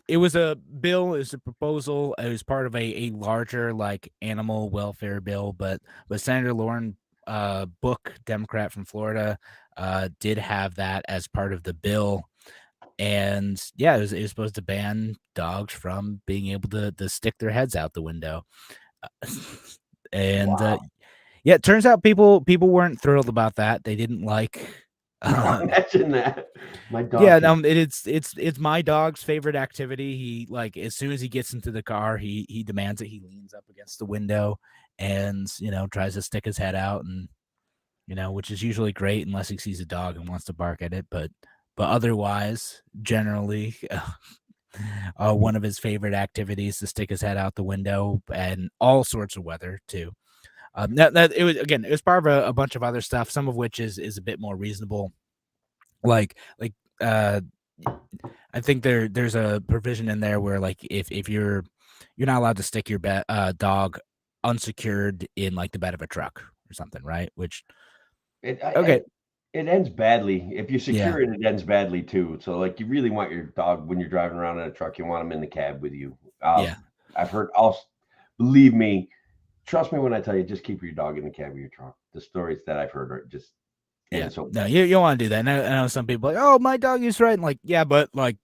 it was a bill, it was a proposal, it was part of a larger like animal welfare bill, but Senator Lauren Book, Democrat from Florida, did have that as part of the bill. And yeah, it was supposed to ban dogs from being able to stick their heads out the window. And Wow. yeah, it turns out people weren't thrilled about that. They didn't like Imagine that. My dog. yeah, can- it's my dog's favorite activity. He like as soon as he gets into the car, he demands it. He leans up against the window and tries to stick his head out, and which is usually great unless he sees a dog and wants to bark at it, but otherwise, generally, one of his favorite activities to stick his head out the window and all sorts of weather too. That it was part of a bunch of other stuff, some of which is a bit more reasonable. Like I think there's a provision in there where like if you're not allowed to stick your dog unsecured in like the bed of a truck or something, right? Which okay, It ends badly. If you yeah, secure it, it ends badly too. So, like, you really want your dog when you're driving around in a truck, you want him in the cab with you. yeah. I've heard, believe me, trust me when I tell you, just keep your dog in the cab of your truck. The stories that I've heard are just, Yeah, and so no, you don't want to do that. And I know some people are like, oh, my dog is right. And like, yeah, but like,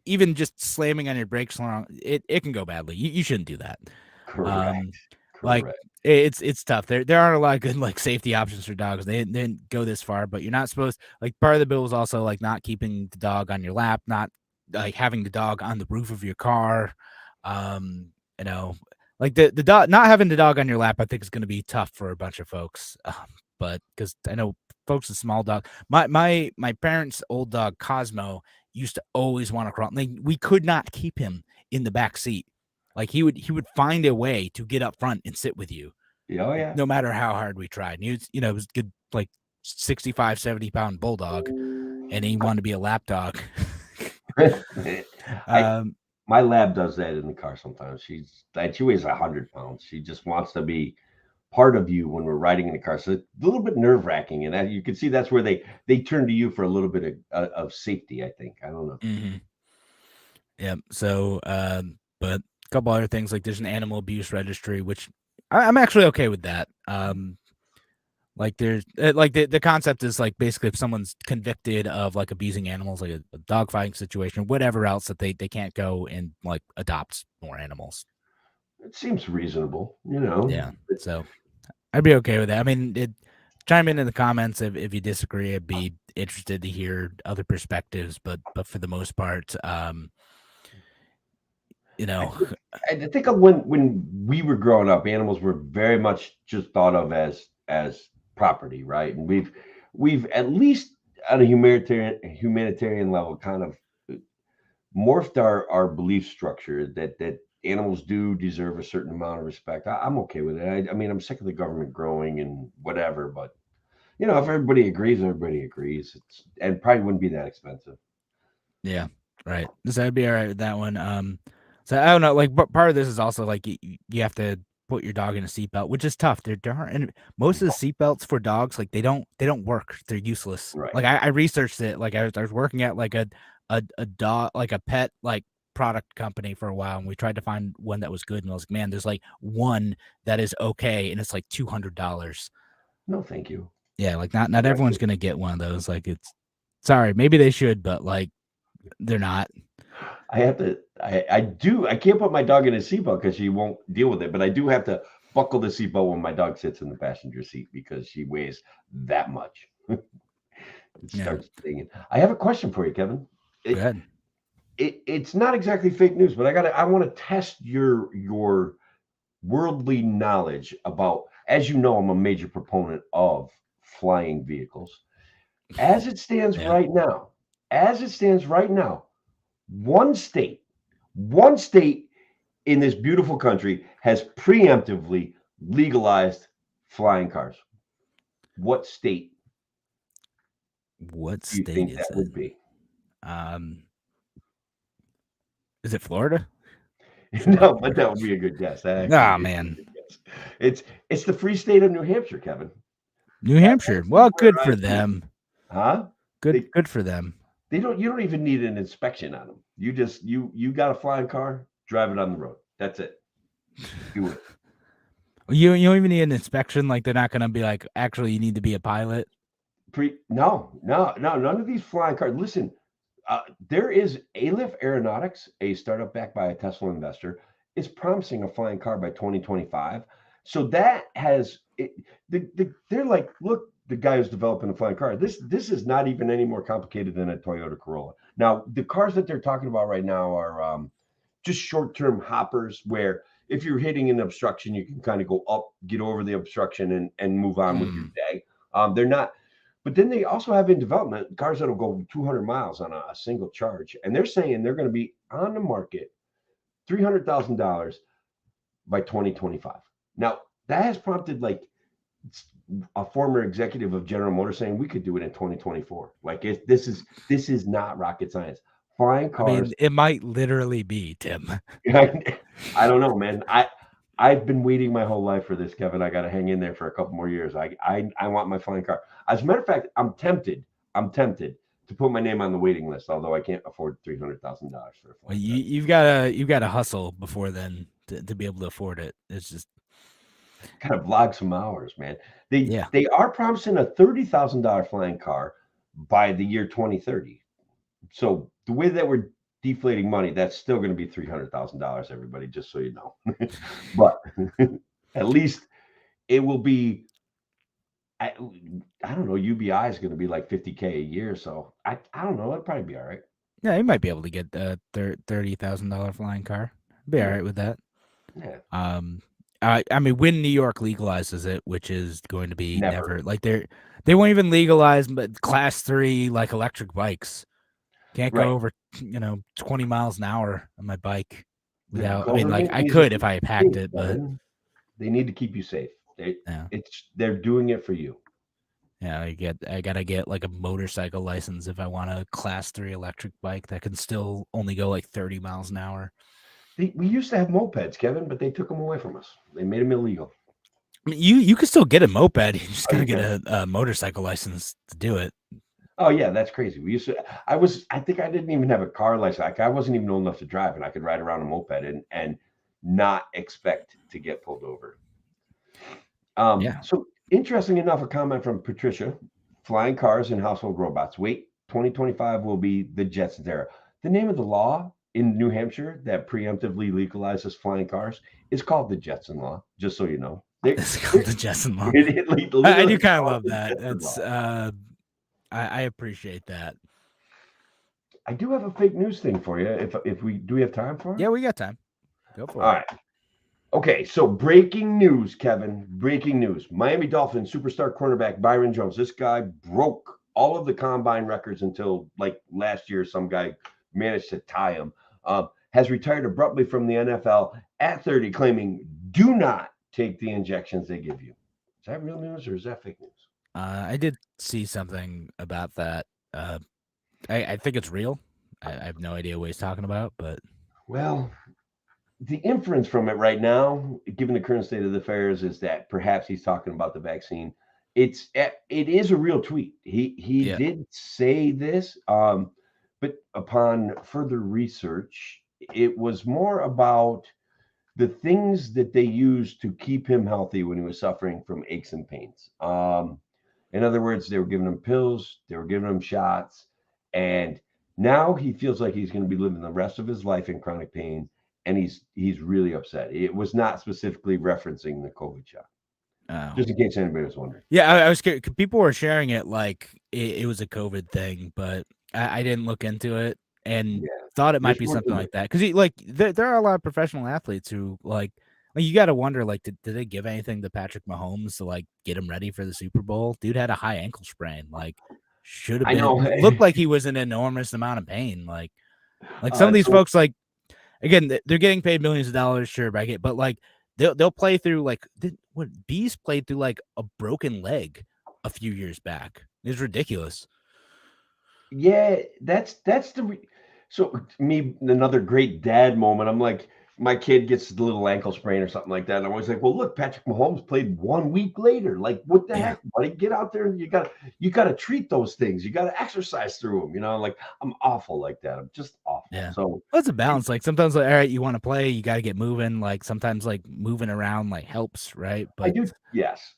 even just slamming on your brakes wrong, it can go badly. You shouldn't do that. correct. Like Correct. it's tough. There aren't a lot of good like safety options for dogs. They didn't go this far, but you're not supposed like part of the bill is also like not keeping the dog on your lap, not like having the dog on the roof of your car. You know, like the dog not having the dog on your lap, I think is going to be tough for a bunch of folks. But because I know folks with small dog, my parents' old dog Cosmo used to always want to crawl. Like we could not keep him in the back seat. Like he would find a way to get up front and sit with you, Oh, yeah. no matter how hard we tried. And he was, it was good, like 65, 70-pound bulldog, and he wanted to be a lap dog. My lab does that in the car sometimes. She weighs 100 pounds. She just wants to be part of you when we're riding in the car. So it's a little bit nerve wracking, and you can see that's where they turn to you for a little bit of safety. I think. I don't know. Mm-hmm. Yeah. So, but a couple other things like there's an animal abuse registry, which I'm actually okay with that. Like there's like the concept is like basically if someone's convicted of like abusing animals, like a dog fighting situation, whatever else, that they can't go and like adopt more animals. It seems reasonable, Yeah. So I'd be okay with that. I mean, chime in the comments if you disagree. I'd be interested to hear other perspectives, but for the most part, I think of when we were growing up, animals were very much just thought of as property, right? And we've at least on a humanitarian level kind of morphed our belief structure that animals do deserve a certain amount of respect. I'm okay with it. I mean, I'm sick of the government growing and whatever, but if everybody agrees, and probably wouldn't be that expensive. Yeah, right. So I'd be all right with that one. So I don't know. Like, part of this is also like you have to put your dog in a seatbelt, which is tough. There aren't, and most of the seatbelts for dogs, like they don't work. They're useless. Right. Like I researched it. Like I was working at like a dog, like a pet like product company for a while, and we tried to find one that was good. And I was like, man, there's like one that is okay, and it's like $200. No, thank you. Yeah, like not everyone's gonna get one of those. Like it's sorry, maybe they should, but like they're not. I have to. I can't put my dog in a seatbelt because she won't deal with it. But I do have to buckle the seatbelt when my dog sits in the passenger seat because she weighs that much. It starts stinging. I have a question for you, Kevin. Go ahead. It's not exactly fake news, but I want to test your worldly knowledge about. As you know, I'm a major proponent of flying vehicles. As it stands right now, one state in this beautiful country has preemptively legalized flying cars. What state? What do you state think is that it? would be? Is it Florida? No, but that would be a good guess. Man. It's the free state of New Hampshire, Kevin. New Hampshire. Well, good for them. Huh? Good for them. You don't even need an inspection on them. You just you got a flying car, drive it on the road. That's it. Do it. You don't even need an inspection. Like they're not gonna be like, actually, you need to be a pilot. No, none of these flying cars. Listen, there is Aleph Aeronautics, a startup backed by a Tesla investor, is promising a flying car by 2025. So that has it. They're like, look, the guy who's developing a flying car. This is not even any more complicated than a Toyota Corolla. Now, the cars that they're talking about right now are just short-term hoppers, where if you're hitting an obstruction, you can kind of go up, get over the obstruction, and move on with your day. They're not. But then they also have in development cars that'll go 200 miles on a single charge, and they're saying they're going to be on the market $300,000 by 2025. Now that has prompted like a former executive of General Motors saying we could do it in 2024. Like this is not rocket science. Flying cars. I mean, it might literally be, Tim. I don't know, man. I've been waiting my whole life for this, Kevin. I got to hang in there for a couple more years. I want my flying car. As a matter of fact, I'm tempted to put my name on the waiting list, although I can't afford $300,000 for a flying car. You've got to hustle before then to be able to afford it. It's just kind of vlog some hours, man. They are promising a $30,000 flying car by the year 2030. So the way that we're deflating money, that's still going to be $300,000, everybody, just so you know. But at least it will be, I don't know, UBI is going to be like $50K a year. So I don't know. It'll probably be all right. Yeah, you might be able to get a $30,000 flying car. Be all right with that. Yeah. I mean, when New York legalizes it, which is going to be never like they won't even legalize but class 3 like electric bikes. Can't go over 20 miles an hour on my bike without. I mean, like I could if I packed it, but they need to keep you safe. They're doing it for you. Yeah, I gotta get like a motorcycle license if I want a class 3 electric bike that can still only go like 30 miles an hour. We used to have mopeds, Kevin, but they took them away from us. They made them illegal. I mean, you can still get a moped. You just gotta get a motorcycle license to do it. Oh yeah, that's crazy. We used to. I think I didn't even have a car license. Like, I wasn't even old enough to drive, and I could ride around a moped and not expect to get pulled over. So interesting enough, a comment from Patricia: flying cars and household robots. Wait, 2025 will be the Jetsons era. The name of the law in New Hampshire that preemptively legalizes flying cars is called the Jetson Law. Just so you know, it's called the Jetson Law. I do kind of love that. That's I appreciate that. I do have a fake news thing for you. If we have time for it? Yeah, we got time. Go for it. All right. Okay, so breaking news, Kevin. Breaking news. Miami Dolphins superstar cornerback Byron Jones. This guy broke all of the combine records until like last year. Some guy managed to tie him. Has retired abruptly from the NFL at 30, claiming, "Do not take the injections they give you." Is that real news or is that fake news? I did see something about that. I think it's real. I have no idea what he's talking about, but well, the inference from it right now, given the current state of the affairs, is that perhaps he's talking about the vaccine. It is a real tweet. He did say this, but upon further research, it was more about the things that they used to keep him healthy when he was suffering from aches and pains. In other words, they were giving him pills, they were giving him shots, and now he feels like he's going to be living the rest of his life in chronic pain, and he's really upset. It was not specifically referencing the COVID shot. Just in case anybody was wondering. Yeah, I was scared. People were sharing it like it was a COVID thing, but I didn't look into it and thought it might be something like that. Because there are a lot of professional athletes who like you got to wonder, like, did they give anything to Patrick Mahomes to like get him ready for the Super Bowl? Dude had a high ankle sprain. Like, should have been. Looked like he was in an enormous amount of pain. Like some of these folks, like, again, they're getting paid millions of dollars. Sure, but like they'll play through like Bees played through like a broken leg a few years back. It's ridiculous. Yeah, that's the. So me, another great dad moment. I'm like, my kid gets a little ankle sprain or something like that, and I'm always like, well, look, Patrick Mahomes played 1 week later. Like, what the heck, buddy? Get out there and you gotta treat those things. You gotta exercise through them. Like I'm awful like that. I'm just awful. Yeah. So Well, it's a balance. Like sometimes, like, all right, you want to play, you got to get moving. Like sometimes, like moving around, like helps, right? I But do, yes,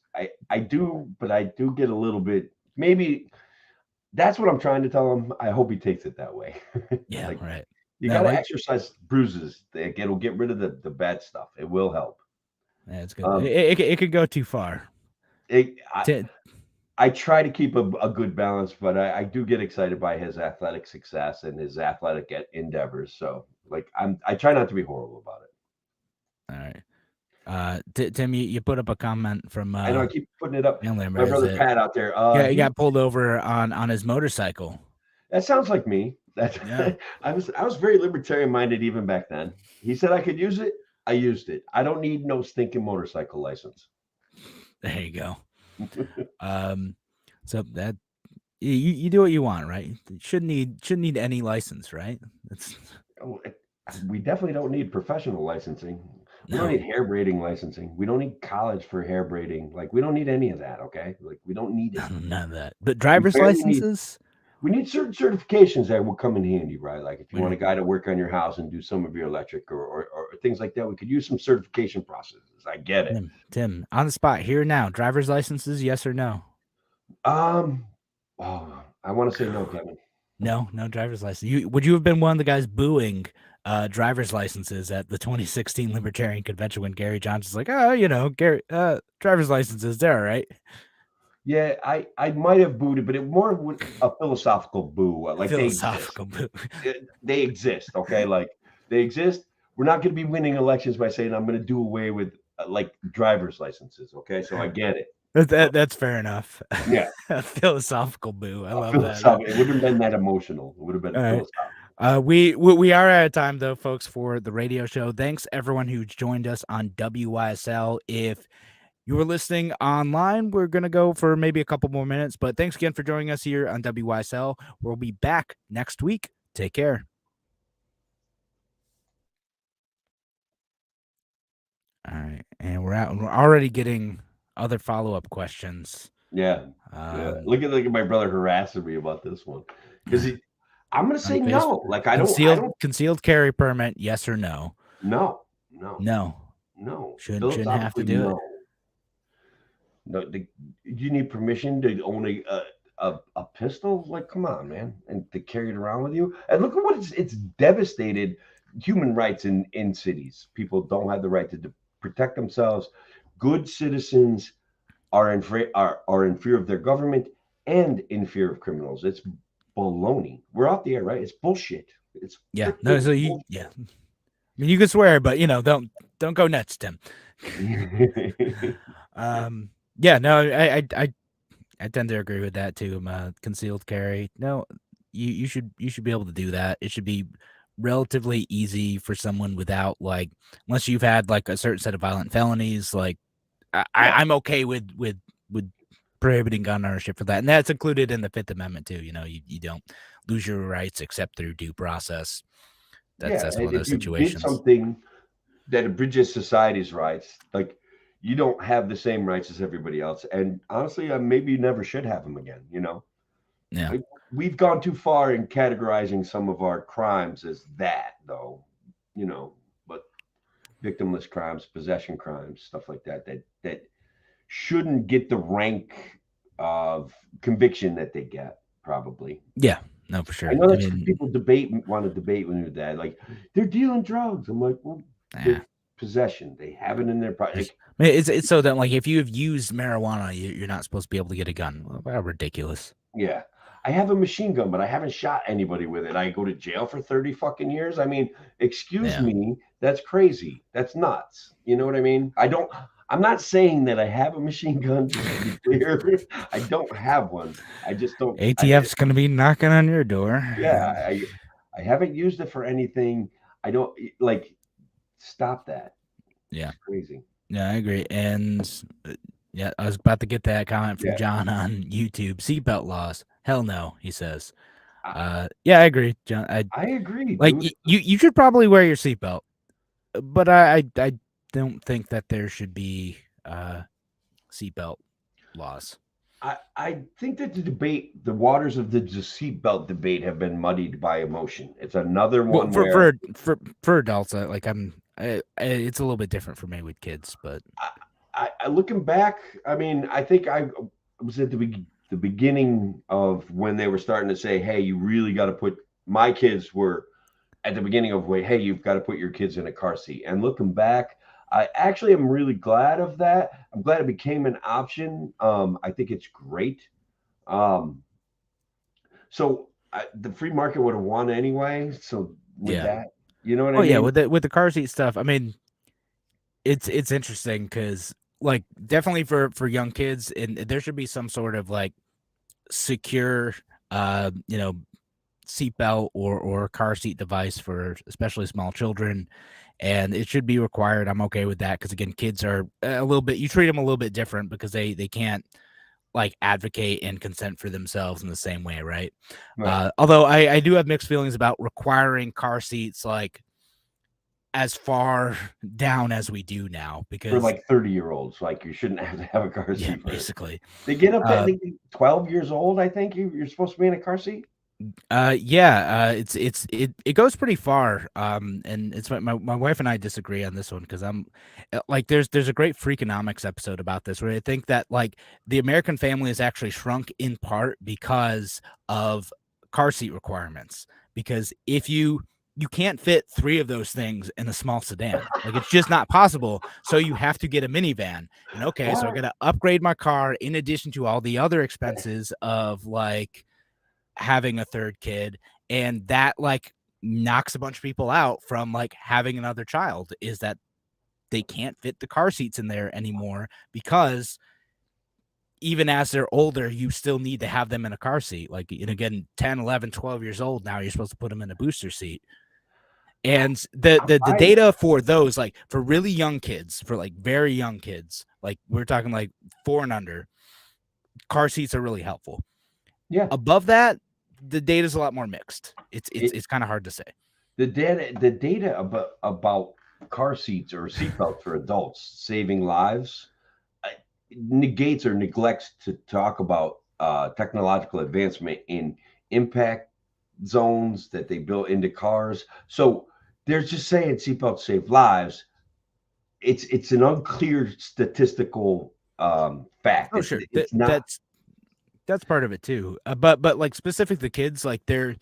I do, but I do get a little bit. Maybe that's what I'm trying to tell him. I hope he takes it that way. yeah, Like, right. you No, got to like- exercise bruises. It'll get rid of the bad stuff. It will help. Yeah, it's good. It could go too far. I try to keep a good balance, but I do get excited by his athletic success and his athletic endeavors. So, like, I try not to be horrible about it. All right. Tim, you put up a comment from I know I keep putting it up. my My brother Pat out there. Yeah, he got pulled over on his motorcycle. That sounds like me. Yeah. I was very libertarian minded even back then. He said I could use it. I used it. I don't need no stinking motorcycle license. There you go. So that you do what you want, right? You shouldn't need any license, right? We definitely don't need professional licensing. We No. don't need hair braiding licensing. We don't need college for hair braiding. Like, we don't need any of that. Okay, like, we don't need it. None of that. But driver's barely need- licenses. We need certain certifications that will come in handy, right? Like if you We want a guy to work on your house and do some of your electric or things like that, we could use some certification processes. I get it. Tim, on the spot here now, driver's licenses, yes or no? I want to say no, Kevin. No driver's license. Would you have been one of the guys booing driver's licenses at the 2016 Libertarian Convention when Gary Johnson's like, Gary, driver's licenses, they're all right. Yeah, I might have booed it, but it more would a philosophical boo. Like Philosophical boo. They exist, okay? Like they exist. We're not going to be winning elections by saying I'm going to do away with like driver's licenses, okay? So I get it. That's fair enough. Yeah. A philosophical boo. I love that. It wouldn't have been that emotional. It would have been philosophical. We are out of time though, folks, for the radio show. Thanks everyone who joined us on WYSL. If you were listening online, we're gonna go for maybe a couple more minutes, but thanks again for joining us here on WYSL. We'll be back next week. Take care. All right, and we're out. We're already getting other follow-up questions. Yeah. Look at my brother harassing me about this one because I'm gonna say no. Like I don't concealed carry permit. Yes or no? No. Shouldn't have to do it. No, you need permission to own a pistol? Like, come on, man, and to carry it around with you. And look at what it's devastated human rights in cities. People don't have the right to protect themselves. Good citizens are in fear of their government and in fear of criminals. It's baloney. We're out there, right? It's bullshit. It's yeah. No, so you yeah. I mean, you can swear, but don't go nuts, Tim. Yeah, no, I tend to agree with that too. Concealed carry. No, you should be able to do that. It should be relatively easy for someone without like, unless you've had like a certain set of violent felonies. Like, I'm okay with prohibiting gun ownership for that, and that's included in the Fifth Amendment too. You don't lose your rights except through due process. That's one of those situations. Something that abridges society's rights, like. You don't have the same rights as everybody else. And honestly, maybe you never should have them again, Yeah. Like, we've gone too far in categorizing some of our crimes as that, though, but victimless crimes, possession crimes, stuff like that shouldn't get the rank of conviction that they get, probably. Yeah, no, for sure. I know that's people want to debate when you're that. Like, they're dealing drugs. I'm like, well, possession. They have it in their pocket. It's so that like if you have used marijuana, you're not supposed to be able to get a gun. Well, ridiculous. Yeah, I have a machine gun, but I haven't shot anybody with it. I go to jail for 30 fucking years. I mean, excuse me, that's crazy. That's nuts. You know what I mean? I'm not saying that I have a machine gun. To be clear, I don't have one. I just don't. ATF's gonna be knocking on your door. Yeah, I haven't used it for anything. I don't like. Stop that. Yeah, it's crazy. Yeah, I agree. And yeah, I was about to get that comment from John on YouTube. Seatbelt laws. Hell no, he says. Yeah, I agree, John. I agree. Like you should probably wear your seatbelt. but I don't think that there should be seatbelt laws. I think that the waters of the seatbelt debate have been muddied by emotion. It's another Well, one where for adults, it's a little bit different for me with kids, but I looking back, I mean, I think I was at the beginning of when they were starting to say, "Hey, you really got to put." My kids were at the beginning of way, "Hey, you've got to put your kids in a car seat." And looking back, I actually am really glad of that. I'm glad it became an option. I think it's great. Um, the free market would have won anyway. So with yeah. that, you know what I Oh yeah, mean? with the car seat stuff, I mean, it's interesting because like definitely for young kids, and there should be some sort of like secure, you know, seatbelt or car seat device for especially small children, and it should be required. I'm okay with that because again, kids are a little bit. You treat them a little bit different because they can't like advocate and consent for themselves in the same way, right? Right. Although I do have mixed feelings about requiring car seats like as far down as we do now For because like 30-year-olds, like you shouldn't have to have a car yeah, seat for it. basically. They get up to I Uh, think 12 years old, I think you're supposed to be in a car seat. it goes pretty far. And it's my wife and I disagree on this one because I'm like there's a great Freakonomics episode about this where I think that like the American family has actually shrunk in part because of car seat requirements. Because if you can't fit 3 of those things in a small sedan, like it's just not possible. So you have to get a minivan. And okay, so I got to upgrade my car in addition to all the other expenses of like having a third kid, and that like knocks a bunch of people out from like having another child is that they can't fit the car seats in there anymore because even as they're older you still need to have them in a car seat, like, and again 10, 11, 12 years old now you're supposed to put them in a booster seat. And the I data for those, like for really young kids, for like very young kids, like we're talking like 4 and under, car seats are really helpful. Yeah, Above that, the data is a lot more mixed. It's it, it's kind of hard to say. the data about car seats or seatbelts for adults saving lives negates or neglects to talk about technological advancement in impact zones that they built into cars. So they're just saying seatbelts save lives. It's an unclear statistical fact. Oh, It's sure. it's not. That's part of it too. But like specific to kids, like they're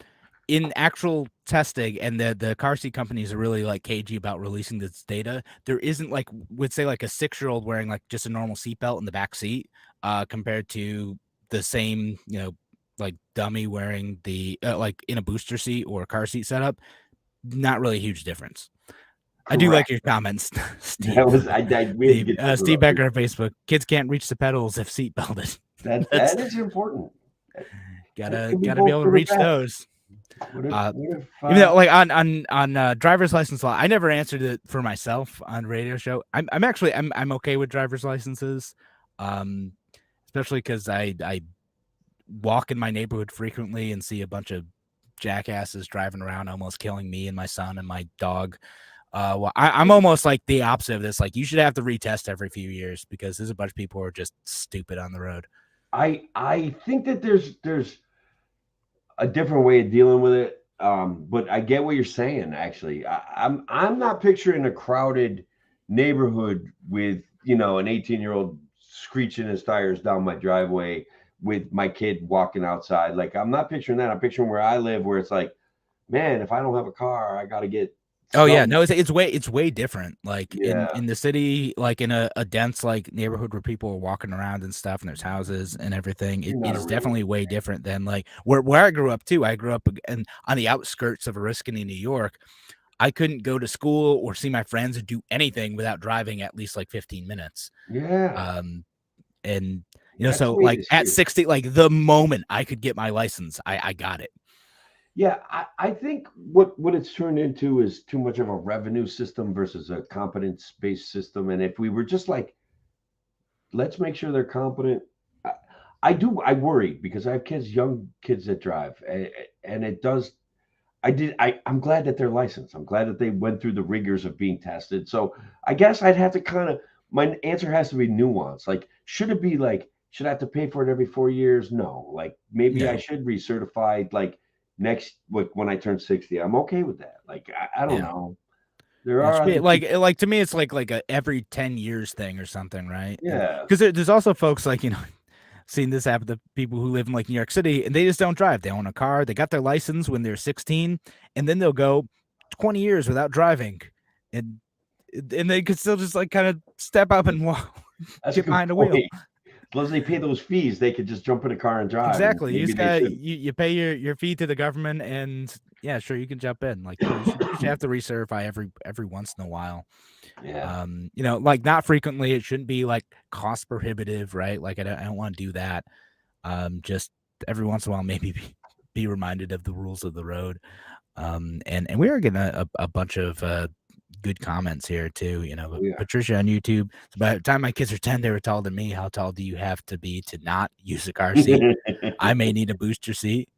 in actual testing, and the car seat companies are really like cagey about releasing this data. There isn't like would say like a 6-year-old wearing like just a normal seatbelt in the back seat, compared to the same, you know, like dummy wearing the like in a booster seat or a car seat setup. Not really a huge difference. I do like Correct. your comments, That Steve. was we had to get those Steve up. Becker on Facebook. Kids can't reach the pedals if seat belted. That's That is important. That gotta could be be both able to good or reach bad. those. What if, Uh, what if Even though like on driver's license law, I never answered it for myself on the radio show. I'm actually I'm okay with driver's licenses, um, especially because I walk in my neighborhood frequently and see a bunch of jackasses driving around, almost killing me and my son and my dog. Well, I'm almost like the opposite of this. Like you should have to retest every few years because there's a bunch of people who are just stupid on the road. I think that there's a different way of dealing with it. But I get what you're saying. Actually, I'm not picturing a crowded neighborhood with an 18-year-old screeching his tires down my driveway with my kid walking outside. Like I'm not picturing that. I'm picturing where I live, where it's like, man, if I don't have a car, I got to get Oh yeah, some. no, it's way different. Like Yeah, in the city, like in a dense like neighborhood where people are walking around and stuff, and there's houses and everything. you're It not a is real. definitely way different than like where I grew up too. I grew up and on the outskirts of Oriskany, New York. I couldn't go to school or see my friends or do anything without driving at least like 15 minutes. Yeah, Um, and that's the so way it like is at here. 60, like the moment I could get my license, I got it. Yeah, I think what it's turned into is too much of a revenue system versus a competence-based system. And if we were just like, let's make sure they're competent. I, I worry because I have kids, young kids that drive, and it does. I'm glad that they're licensed. I'm glad that they went through the rigors of being tested. So I guess I'd have to my answer has to be nuanced. Like, should it be like, should I have to pay for it every 4 years? No. Like, maybe I should recertify like when I turn 60. I'm okay with that. Like, I don't know. There are other like to me, it's like a every 10 years thing or something, right? Yeah. Because there's also folks like, seen this happen to people who live in like New York City and they just don't drive. They own a car. They got their license when they're 16, and then they'll go 20 years without driving, and they could still just like kind of step up and walk, get behind the wheel. As long as they pay those fees, they could just jump in a car and drive. Exactly. You just got you pay your fee to the government, and yeah, sure, you can jump in. Like you should have to recertify every once in a while. Yeah. Like not frequently. It shouldn't be like cost prohibitive, right? Like I don't want to do that. Just every once in a while, maybe be reminded of the rules of the road. And we are getting a bunch of good comments here too. Patricia on YouTube. So by the time my kids are 10, they were taller than me. How tall do you have to be to not use a car seat? I may need a booster seat.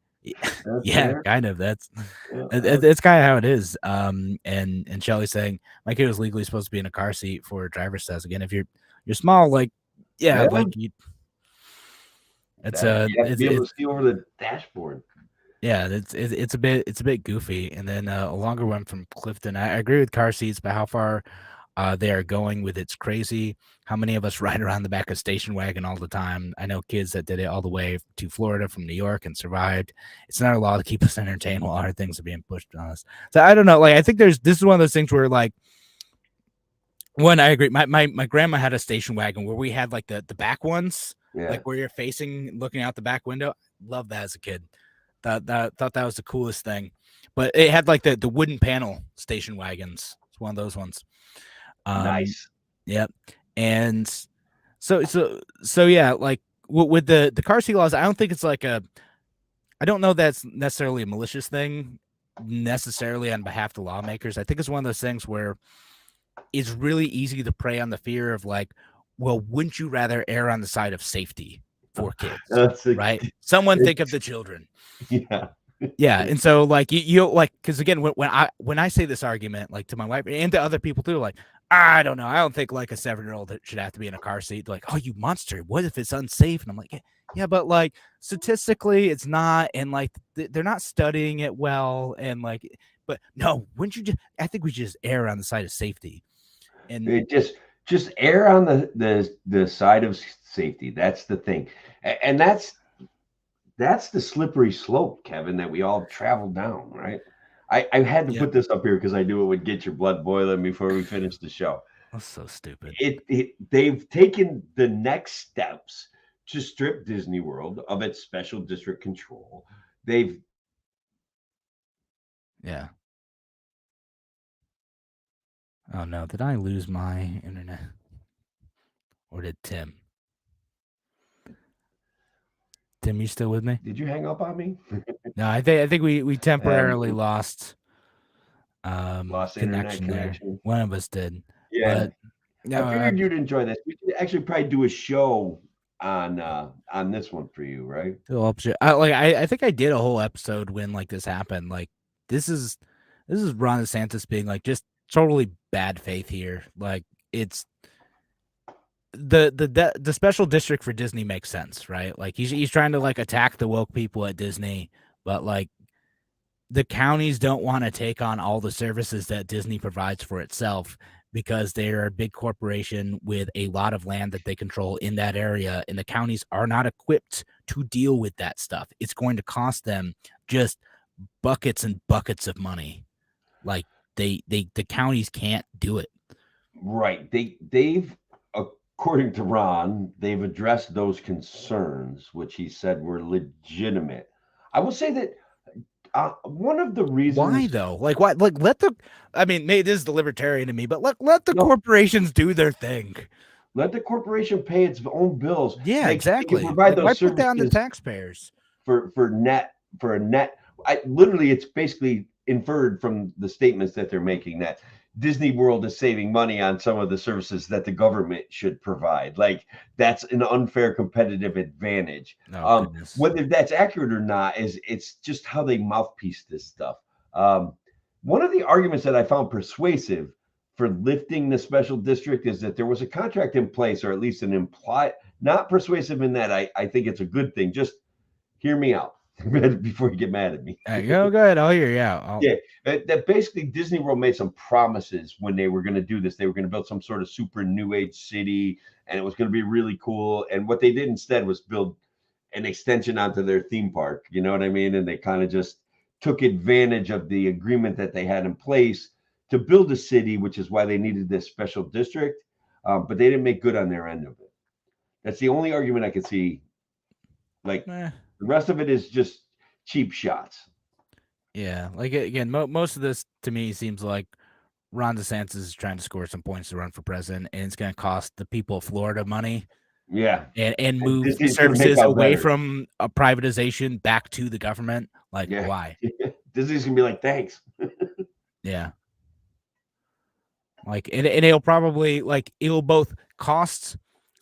Yeah, kind of. That's kind of how it is. And Shelly's saying my kid was legally supposed to be in a car seat for a driver's test. Again, if you're small, like like you. It's you have to be able to see over the dashboard. Yeah, it's a bit goofy. And then a longer one from Clifton. I agree with car seats, but how far they are going with it's crazy. How many of us ride around the back of station wagon all the time? I know kids that did it all the way to Florida from New York and survived. It's not a law to keep us entertained while other things are being pushed on us. So I don't know. Like I think this is one of those things where like one, I agree. My grandma had a station wagon where we had like the back ones, like where you're facing, looking out the back window. Love that as a kid. Thought that was the coolest thing. But it had like the wooden panel station wagons. It's one of those ones. Nice. Yep. And so yeah, like with the car seat laws, I don't think it's like I don't know that's necessarily a malicious thing necessarily on behalf of the lawmakers. I think it's one of those things where it's really easy to prey on the fear of like, well, wouldn't you rather err on the side of safety for kids? Right? Someone think of the children. Yeah. And so like you like, because again, when I say this argument like to my wife and to other people too, like, I don't know, I don't think like a 7-year-old should have to be in a car seat. Like, oh, you monster, what if it's unsafe? And I'm like, yeah, but like statistically it's not, and like they're not studying it well, and like, but no, wouldn't you I think we just err on the side of safety. And it just err on the side of safety. That's the thing. And that's the slippery slope, Kevin, that we all travel down, right? I had to put this up here because I knew it would get your blood boiling before we finish the show. That's so stupid. They've taken the next steps to strip Disney World of its special district control. Oh no, did I lose my internet? Or did Tim? Tim, you still with me? Did you hang up on me? No, I think we temporarily lost connection there. One of us did. Yeah. But, I figured you'd enjoy this. We could actually probably do a show on this one for you, right? I think I did a whole episode when like this happened. Like this is Ron DeSantis being like just totally bad faith here. Like it's the special district for Disney makes sense, right? Like he's trying to like attack the woke people at Disney, but like the counties don't want to take on all the services that Disney provides for itself because they're a big corporation with a lot of land that they control in that area, and the counties are not equipped to deal with that stuff. It's going to cost them just buckets and buckets of money. Like the counties can't do it. Right. They've according to Ron, they've addressed those concerns, which he said were legitimate. I will say that one of the reasons. Why though? Like why? Like maybe this is the libertarian in me, but let the corporations do their thing. Let the corporation pay its own bills. Yeah, exactly. Provide those why services put that on the taxpayers for a net? Literally, it's basically inferred from the statements that they're making that Disney World is saving money on some of the services that the government should provide. Like that's an unfair competitive advantage. Whether that's accurate or not it's just how they mouthpiece this stuff. One of the arguments that I found persuasive for lifting the special district is that there was a contract in place, or at least an implied, not persuasive in that I think it's a good thing. Just hear me out before you get mad at me. Go ahead. I'll hear you out. Yeah, that basically Disney World made some promises when they were going to do this. They were going to build some sort of super new age city, and it was going to be really cool. And what they did instead was build an extension onto their theme park. You know what I mean? And they kind of just took advantage of the agreement that they had in place to build a city, which is why they needed this special district. But they didn't make good on their end of it. That's the only argument I could see. Like the rest of it is just cheap shots. Yeah, like again, most of this to me seems like Ron DeSantis is trying to score some points to run for president, and it's going to cost the people of Florida money. Yeah, and move services away from a privatization back to the government. Like, why? Disney's gonna be like, thanks. Yeah. Like, and it'll probably it'll both cost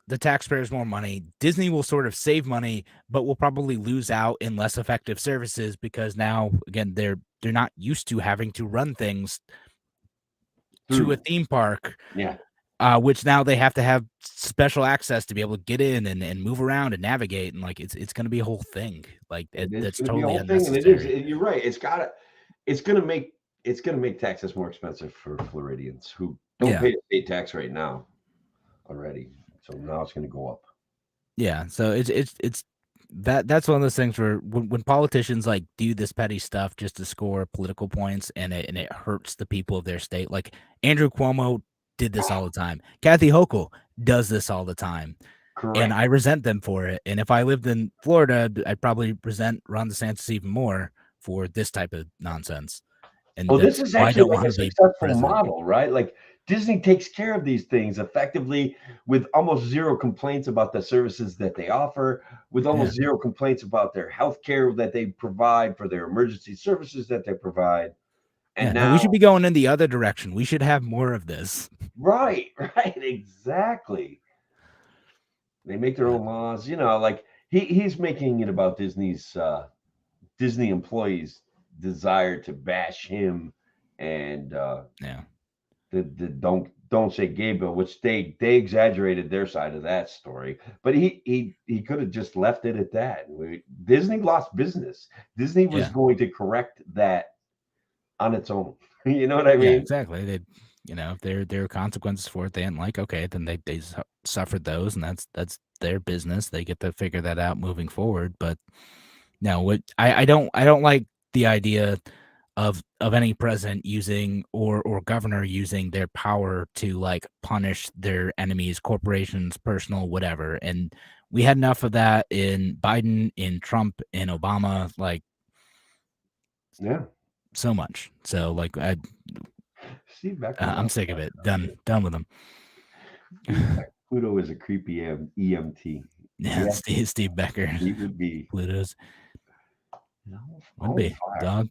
the taxpayers more money. Disney will sort of save money, but will probably lose out in less effective services because now, again, they're not used to having to run things to a theme park. Yeah. Which now they have to have special access to be able to get in and move around and navigate, and it's going to be a whole thing. Like that's totally unnecessary. And it is. You're right. It's going to make taxes more expensive for Floridians who don't pay state tax right now already. So now it's going to go up. Yeah. So it's that's one of those things where when politicians do this petty stuff just to score political points and it hurts the people of their state. Like Andrew Cuomo did this all the time. Kathy Hochul does this all the time. Correct. And I resent them for it. And if I lived in Florida, I'd probably resent Ron DeSantis even more for this type of nonsense. And this is actually a successful model, right? Like Disney takes care of these things effectively with almost zero complaints about the services that they offer, with almost zero complaints about their health care that they provide, for their emergency services that they provide. And now we should be going in the other direction. We should have more of this. Right, exactly. They make their own laws, like he's making it about Disney's Disney employees' desire to bash him and the don't say gay bill, which they exaggerated their side of that story, but he could have just left it at that. Disney lost business. Disney was going to correct that on its own. You know what I mean? Yeah, exactly. They, if there are consequences for it, they didn't like. Okay, then they suffered those, and that's their business. They get to figure that out moving forward. But no, what I don't like the idea of any president using or governor using their power to punish their enemies, corporations, personal, whatever. And we had enough of that in Biden, in Trump, in Obama. So much. So Steve Becker, I'm sick of it. Done with them. Pluto is a creepy EMT. Yeah, Steve Becker. He would be. Pluto's. Would be dog.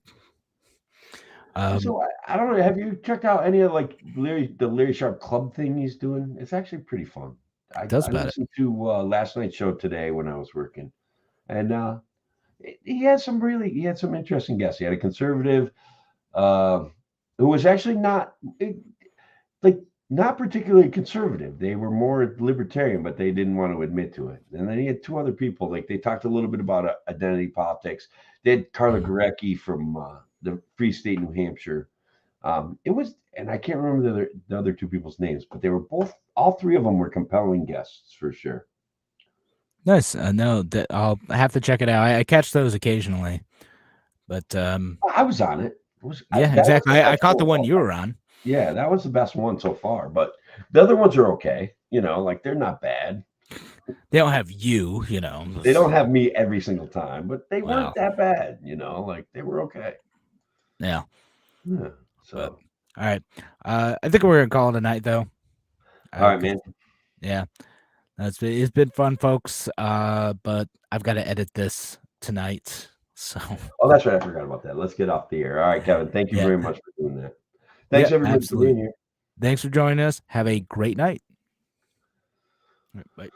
So I don't know. Have you checked out any of the Larry Sharpe Club thing he's doing? It's actually pretty fun. I listened to last night's show today when I was working, and he had some interesting guests. He had a conservative who was actually not particularly conservative. They were more libertarian, but they didn't want to admit to it. And then he had two other people. They talked a little bit about identity politics. They had Carla Gurecki from the Free State, New Hampshire. It was, and I can't remember the other two people's names, but they were all three of them were compelling guests for sure. Nice. No, that I'll have to check it out. I catch those occasionally, but I was on it. Exactly. I caught the one you were on. Yeah, that was the best one so far. But the other ones are okay. They're not bad. They don't have you. They don't have me every single time, but they weren't that bad. They were okay. Yeah. So all right. I think we're gonna call it a night, though. All right, man. Yeah. It's been fun, folks. But I've got to edit this tonight. So. Oh, that's right. I forgot about that. Let's get off the air. All right, Kevin. Thank you very much for doing that. Thanks everybody for being here. Thanks for joining us. Have a great night. All right, bye.